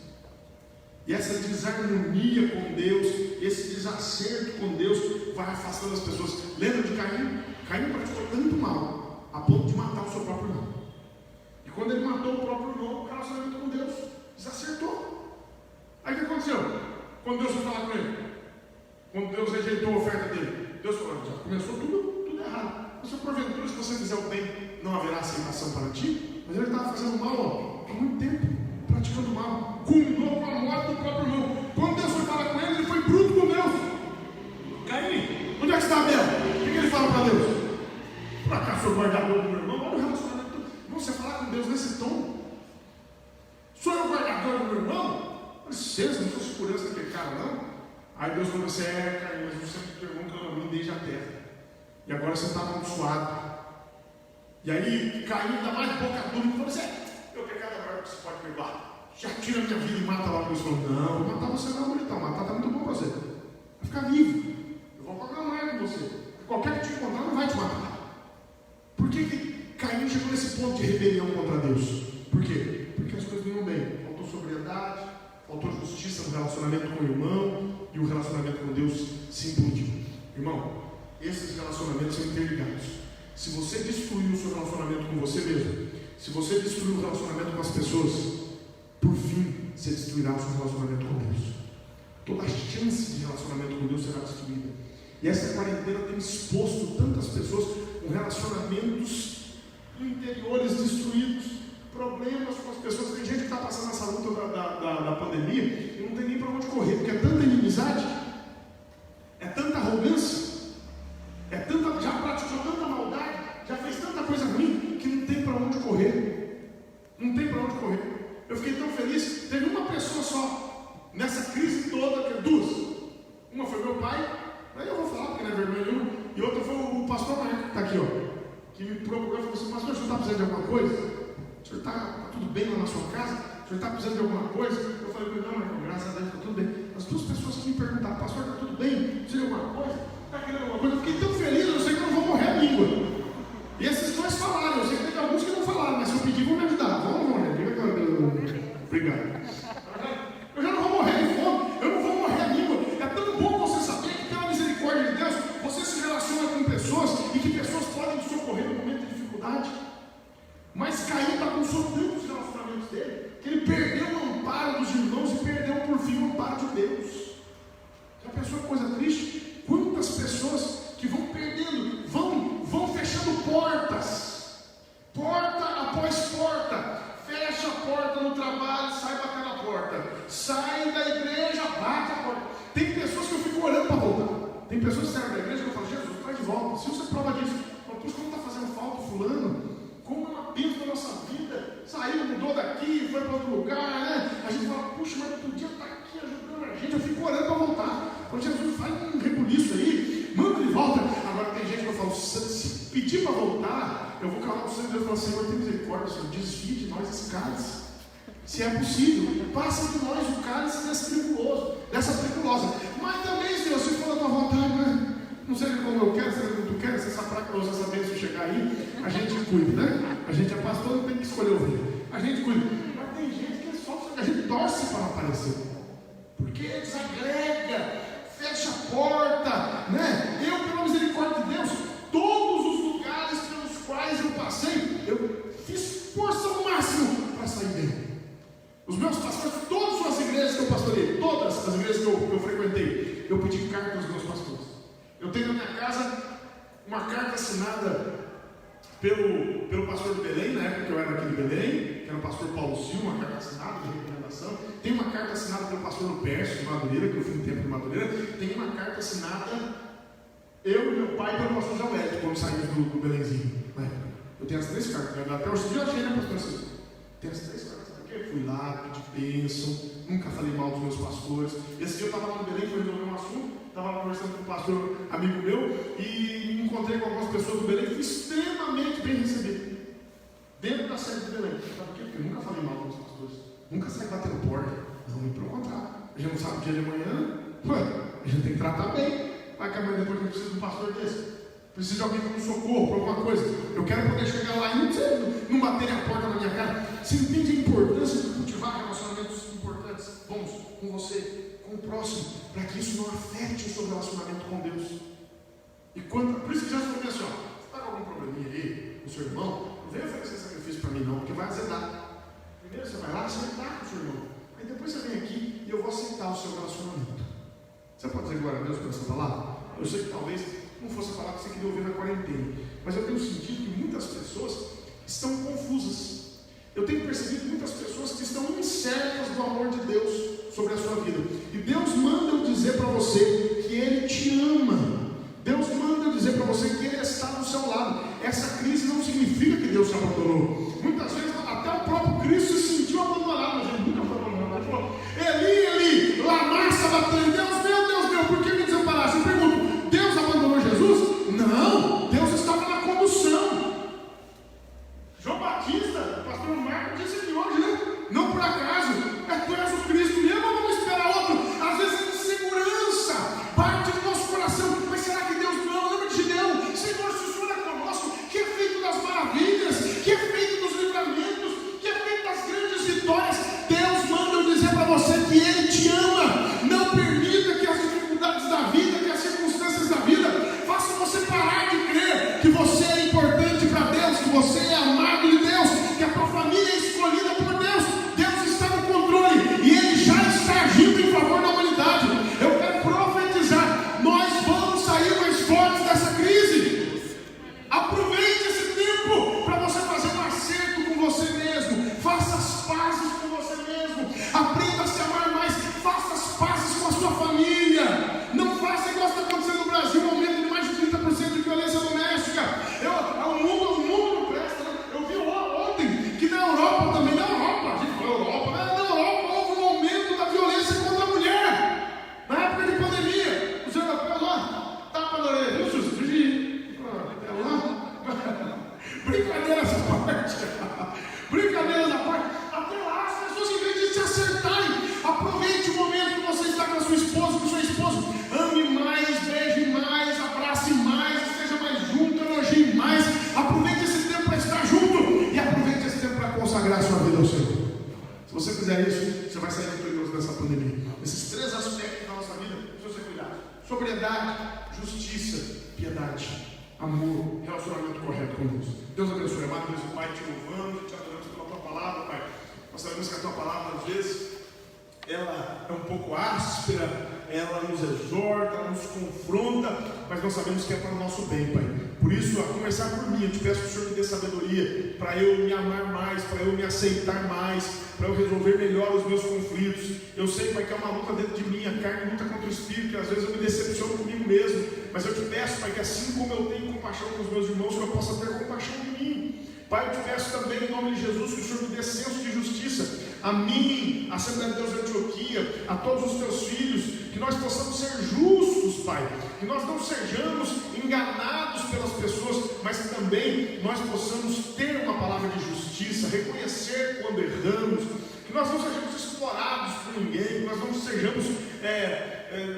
E essa desarmonia com Deus, esse desacerto com Deus, vai afastando as pessoas. Lembra de Caim? Caim praticou tanto mal, a ponto de matar o seu próprio irmão. E quando ele matou o próprio irmão, o relacionamento com Deus desacertou. Aí o que aconteceu? Quando Deus foi falar com ele, quando Deus rejeitou a oferta dele, Deus falou: já começou tudo errado. Se porventura, se você fizer o bem, não haverá aceitação para ti. Mas ele estava fazendo mal há muito tempo, praticando mal, culminou com a morte do próprio irmão. Quando Deus foi falar com ele, ele foi bruto com Deus. Caim, onde é que está Abel? O que ele fala para Deus? Por acaso sou guardador do meu irmão? Olha o relacionamento. Não, você falar com Deus nesse tom. Sou eu o guardador do meu irmão? Licença, não sou segurança daquele cara, não. Aí Deus falou: você Caim, mas você me pergunta a mim desde a terra. E agora você está amaldiçoado. E aí Caim dá mais boca dura e falou: meu pecado é maior que você pode perdoar. Já tira a minha vida e mata lá. Deus falou: não, vou matar você não, bonitão. Matar está muito bom para você. Vai ficar vivo. Eu vou programar com você. Qualquer que te encontrar não vai te matar. Por que Caim chegou nesse ponto de rebelião contra Deus? Por quê? Porque as coisas não iam bem. Faltou sobriedade, faltou justiça no relacionamento com o irmão, e o relacionamento com Deus se implodiu. Irmão, esses relacionamentos são interligados. Se você destruir o seu relacionamento com você mesmo, se você destruir o relacionamento com as pessoas, por fim, você destruirá o seu relacionamento com Deus. Toda a chance de relacionamento com Deus será destruída. E essa quarentena tem exposto tantas pessoas com relacionamentos interiores destruídos, problemas com as pessoas. Tem gente que está passando essa luta da pandemia e não tem nem para onde correr, porque é tanta inimizade, é tanta arrogância, já praticou tanta maldade, já fez tanta coisa ruim, que não tem para onde correr. Não tem para onde correr. Eu fiquei tão feliz. Teve uma pessoa só nessa crise toda, duas. Uma foi meu pai, aí eu vou falar porque não é vergonha nenhuma, e outra foi o pastor Marco, que está aqui, que me procurou e falou assim: pastor, o senhor está precisando de alguma coisa? O senhor está tudo bem lá na sua casa? O senhor está precisando de alguma coisa? Eu falei: não, Marco, graças a Deus está tudo bem. As duas pessoas que me perguntaram: pastor, está tudo bem? Precisa de alguma coisa? Está querendo alguma coisa? Eu fiquei tão feliz, eu sei que eu não vou morrer a língua. E esses dois falaram, eu sei que teve alguns que não falaram, mas se eu pedir, vão me ajudar. Vamos, obrigado. Eu já não vou morrer de fome, eu não vou morrer a língua. É tão bom você saber que, pela misericórdia de Deus, você se relaciona com pessoas e que pessoas podem te socorrer no momento de dificuldade. Mas Caim bagunçou tanto os relacionamentos dele, que ele perdeu o amparo dos irmãos e perdeu por fim o amparo de Deus. Já pensou que coisa triste? Quantas pessoas que vão perdendo, vão fechando portas, porta após porta. Fecha a porta no trabalho, sai batendo a porta. Sai da igreja, bate a porta. Tem pessoas que eu fico orando para voltar. Tem pessoas que saem da igreja que eu falo: Jesus, traz de volta. Se você prova disso, como está fazendo falta fulano, como é uma bênção da nossa vida. Saiu, mudou daqui, foi para outro lugar, né? A gente fala: puxa, mas podia estar aqui ajudando a gente. Eu fico orando para voltar. Quando Jesus faz um rebuliço aí, manda ele volta. Agora tem gente que eu falo: se pedir para voltar, eu vou calar para o Senhor e falar: Senhor, tem misericórdia, Senhor, desvie de nós esse cálice. Se é possível, passa de nós o cálice dessa tribulosa. Mas também, Senhor, se for da tua vontade, né? Não seja como eu quero, seja como tu queres, se essa praga ou essa bênção chegar aí, a gente cuida, né? A gente é pastor, não tem que escolher ouvir. A gente cuida. Mas tem gente que é só, a gente torce para aparecer. Porque desagrega, fecha a porta, né? Eu, pela misericórdia de Deus, todos os lugares pelos quais eu passei, eu fiz força ao máximo para sair dele. Os meus pastores, todas as igrejas que eu pastorei, todas as igrejas que eu frequentei, eu pedi carta aos meus pastores. Eu tenho na minha casa uma carta assinada pelo pastor de Belém, na época que eu era aqui de Belém, que era o pastor Paulo Silva, uma carta assinada de recomendação. Tem uma carta assinada pelo pastor Lupércio de Madureira, que eu fui no tempo de Madureira. Tem uma carta assinada, eu e meu pai, pelo pastor Joel, quando saímos do Belenzinho. Eu tenho as três cartas, até hoje em dia eu achei, né, pastor? Tem as três cartas aqui. porque fui lá, pedi bênção, nunca falei mal dos meus pastores. Esse dia eu estava lá no Belém, fui resolver um assunto, estava conversando com um pastor amigo meu e me encontrei com algumas pessoas do Belém, fui extremamente bem recebido. Dentro da sede do Belém. Sabe por quê? Porque eu nunca falei mal dos meus pastores. Nunca saí batendo porta. Não, me pelo contrário. A gente não sabe o dia de amanhã. A gente tem que tratar bem. Vai que amanhã depois que eu preciso de um pastor desse. Preciso de alguém com um socorro, para alguma coisa. Eu quero poder chegar lá e não baterem a porta na minha cara. Você entende a importância de cultivar relacionamentos importantes, bons, com você, com o próximo, para que isso não afete o seu relacionamento com Deus. E por isso que Jesus falou assim, ó, você está com algum probleminha aí com o seu irmão? Não venha oferecer sacrifício para mim não, porque vai azedar. Primeiro você vai lá aceitar com o seu irmão. Aí depois você vem aqui e eu vou aceitar o seu relacionamento. Você pode dizer glória a Deus por essa palavra? Eu sei que talvez não fosse a palavra que você queria ouvir na quarentena, mas eu tenho sentido que muitas pessoas estão confusas. Eu tenho percebido muitas pessoas que estão incertas do amor de Deus sobre a sua vida. E Deus manda eu dizer para você que Ele te ama. Deus manda eu dizer para você que Ele está do seu lado. Essa crise não significa que Deus te abandonou. Muitas vezes até o próprio Cristo se sentiu abandonado, mas Ele nunca foi abandonado. Ele falou, Eli, lama sabatani, Deus meu, por que me desamparaste? Eu pergunto, Deus abandonou Jesus? Não, Deus estava na condução. João Batista, o pastor Marcos disse aqui hoje, né? Não por acaso, tu és o Cristo mesmo ou vamos esperar outro? Às vezes a insegurança parte do nosso coração, mas será que Deus não ama de Deus? Senhor, se o Senhor é conosco, que é feito das maravilhas, que é feito dos livramentos, que é feito das grandes vitórias, Deus manda eu dizer para você que Ele te ama. Não permita que as dificuldades da vida, que as circunstâncias da vida façam você parar de crer que você é importante para Deus, que você é amado de Deus, que a tua família é escolhida por Deus. Deus está no controle e Ele já está agindo em favor da humanidade. Eu quero profetizar, nós vamos sair mais fortes dessa crise. Aproveite esse tempo para você fazer um acerto com você mesmo. Faça as pazes com você mesmo. Aprenda a se amar mais. Faça as pazes com a sua família. Não faça igual está acontecendo no Brasil, um aumento de mais de 30% de violência doméstica. O mundo não presta, né? Eu vi ontem que na Europa também, a gente falou Europa, mas na Europa houve um aumento da violência contra a mulher. Na época de pandemia, os europeus lá, tapa na orelha, viu, Suzy? Brincadeiras à parte. Brincadeiras à parte. Até lá, as pessoas, em vez de se acertarem, aproveite o momento que você está com a sua esposa, com o seu esposo. Ame mais, beije mais, abrace mais, esteja mais junto, elogie mais. Aproveite esse tempo para estar junto e aproveite esse tempo para consagrar a sua vida ao Senhor. Se você fizer isso, você vai sair vitorioso dessa pandemia. Esses 3 aspectos da nossa vida precisam ser cuidados: sobriedade, justiça, piedade, amor, relacionamento correto com Deus. Deus abençoe, amado Deus e Pai, te louvamos e te adoramos pela tua palavra, Pai. Nós sabemos que a tua palavra, às vezes, ela é um pouco áspera, ela nos exorta, ela nos confronta, mas nós sabemos que é para o nosso bem, Pai. Por isso, a começar por mim, eu te peço que o Senhor me dê sabedoria, para eu me amar mais, para eu me aceitar mais, para eu resolver melhor os meus conflitos. Eu sei, Pai, que é uma luta dentro de mim, a carne luta contra o Espírito, e às vezes eu me decepciono comigo mesmo, mas eu te peço, Pai, que assim como eu tenho compaixão com os meus irmãos, que eu possa ter compaixão de mim. Pai, eu te peço também, em nome de Jesus, que o Senhor me dê senso de justiça, a mim, a Assembleia de Deus de Antioquia, a todos os teus filhos, que nós possamos ser justos, Pai, que nós não sejamos enganados pelas pessoas, mas que também nós possamos ter uma palavra de justiça, reconhecer quando erramos, que nós não sejamos explorados por ninguém, que nós não sejamos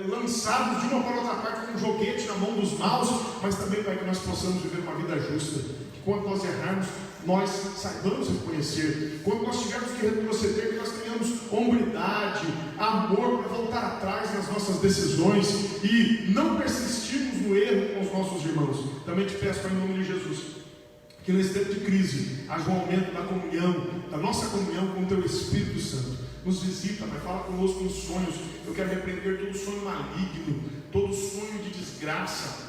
lançados de uma para outra parte com um joguete na mão dos maus, mas também, Pai, que nós possamos viver uma vida justa, que quando nós errarmos, nós saibamos reconhecer, quando nós tivermos que retroceder, que nós tenhamos hombridade, amor para voltar atrás nas nossas decisões e não persistirmos no erro com os nossos irmãos. Também te peço, Pai, em nome de Jesus, que nesse tempo de crise haja um aumento da comunhão, da nossa comunhão com o Teu Espírito Santo. Nos visita, Pai, fala conosco nos sonhos. Eu quero repreender todo sonho maligno, todo sonho de desgraça,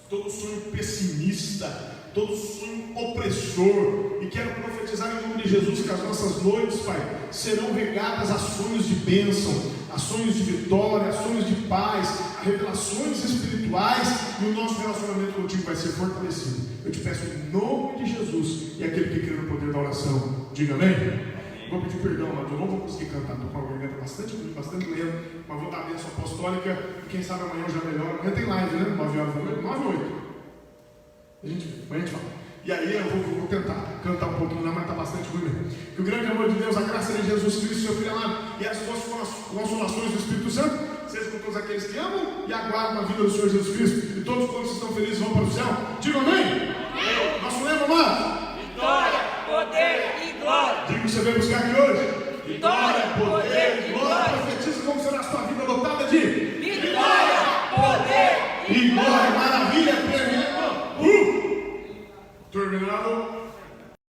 todo sonho pessimista, todo sonho opressor, e quero profetizar em nome de Jesus que as nossas noites, Pai, serão regadas a sonhos de bênção, a sonhos de vitória, a sonhos de paz, a revelações espirituais, e o nosso relacionamento contigo vai ser fortalecido. Eu te peço em nome de Jesus, e aquele que crê no poder da oração, diga amém. Vou pedir perdão, mas eu não vou conseguir cantar. Estou com a garganta bastante lenta, mas vou dar a bênção apostólica. E quem sabe amanhã eu já melhoro. Amanhã tem live, né? 9 horas da noite, 9 ou 8. Amanhã a gente fala. E aí eu vou tentar cantar um pouquinho lá, mas está bastante ruim mesmo. Que o grande amor de Deus, a graça de Jesus Cristo, seu Filho amado, e as suas consolações do Espírito Santo, seja com todos aqueles que amam e aguardam a vida do Senhor Jesus Cristo. E todos quantos estão felizes vão para o céu. Digam amém. Amém. Nosso lema, amado. Vitória, poder e glória. Diga o que você veio buscar aqui hoje. Vitória, poder e glória. Profetiza como será a sua vida lotada de vitória, poder e glória. Maravilha, terminado.